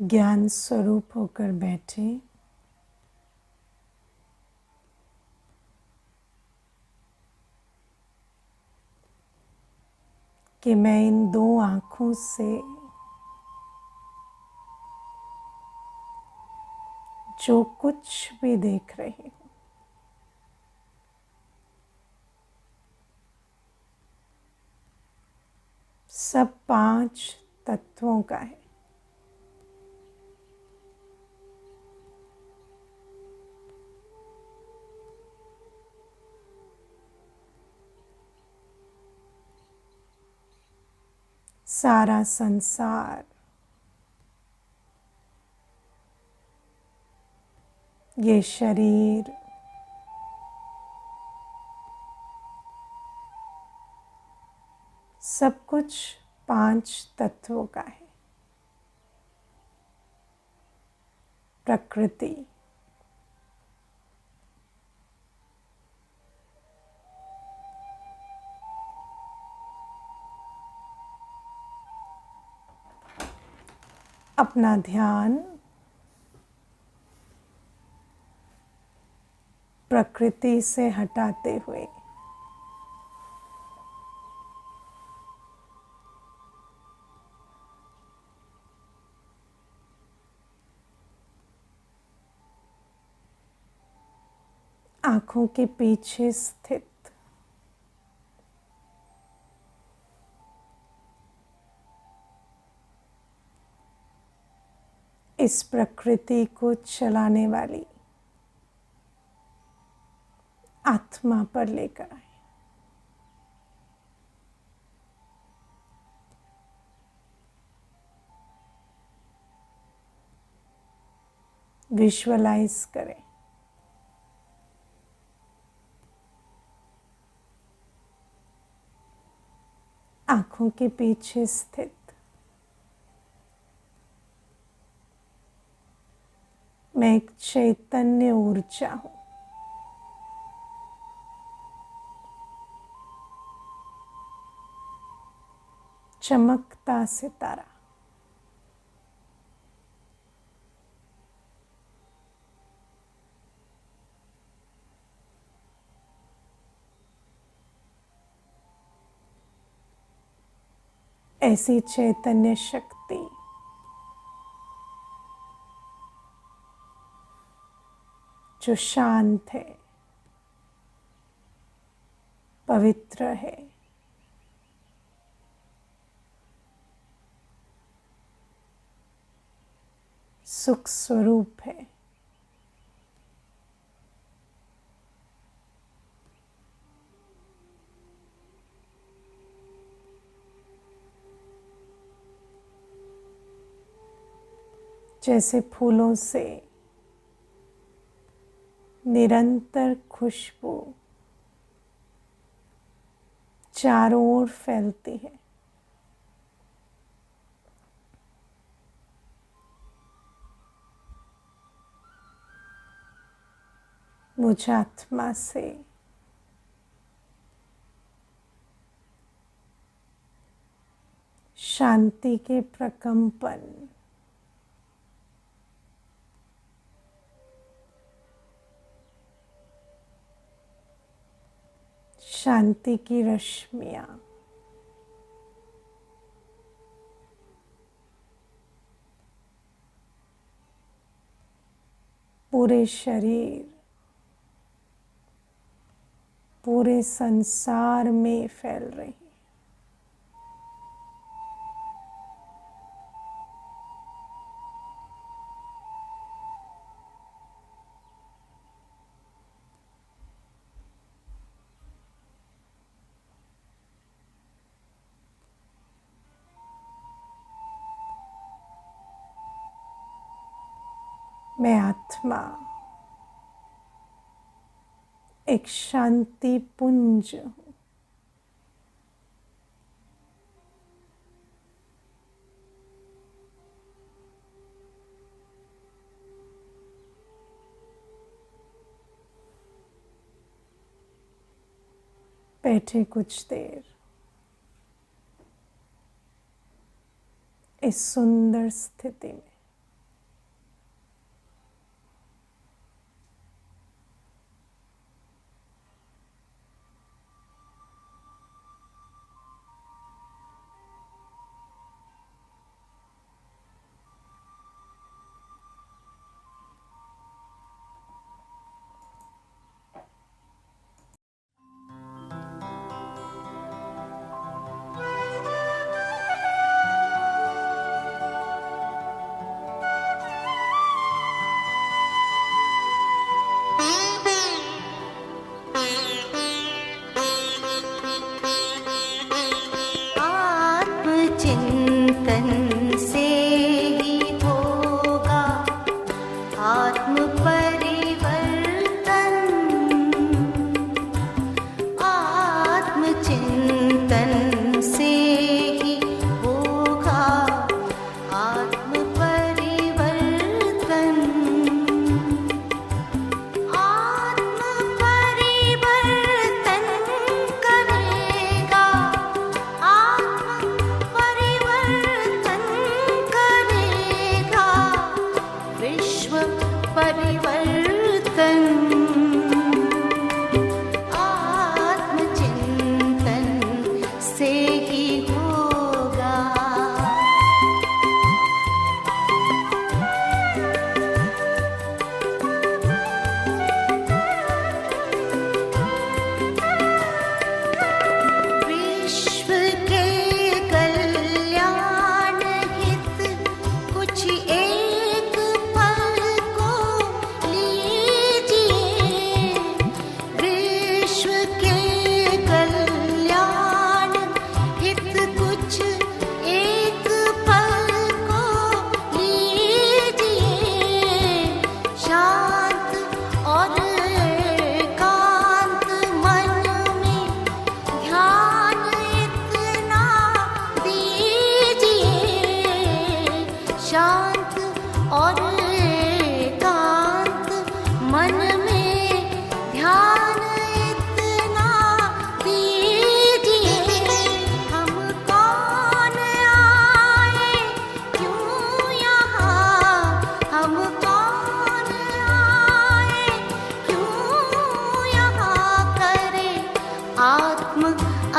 ज्ञान स्वरूप होकर बैठे। कि मैं इन दो आँखों से जो कुछ भी देख रही हूँ, सब 5 तत्वों का है। सारा संसार, ये शरीर, सब कुछ 5 तत्वों का है। प्रकृति, अपना ध्यान प्रकृति से हटाते हुए आँखों के पीछे स्थित इस प्रकृति को चलाने वाली आत्मा पर लेकर आए। विजुअलाइज करें आँखों के पीछे स्थित मैं एक चैतन्य ऊर्जा हूँ। चमकता सितारा, ऐसी चैतन्य शक्ति जो शांत है, पवित्र है, सुख स्वरूप है, जैसे फूलों से निरंतर खुशबू चारों ओर फैलती है। मुझ आत्मा से शांति के प्रकंपन शांति की रश्मियाँ पूरे शरीर, पूरे संसार में फैल रही है। मैं आत्मा एक शांति पुंज हूँ। बैठे कुछ देर इस सुंदर स्थिति में।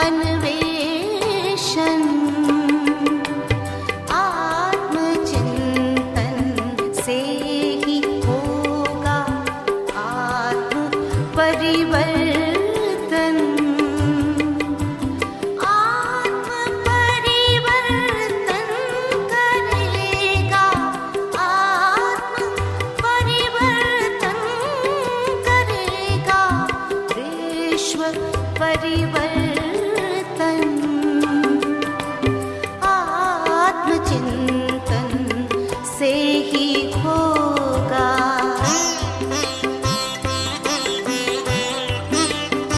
अन्वेषण आत्मचिंतन से ही होगा आत्म परिवर्तन। आत्म परिवर्तन करेगा, आत्म परिवर्तन करेगा, विश्व परिवर्तन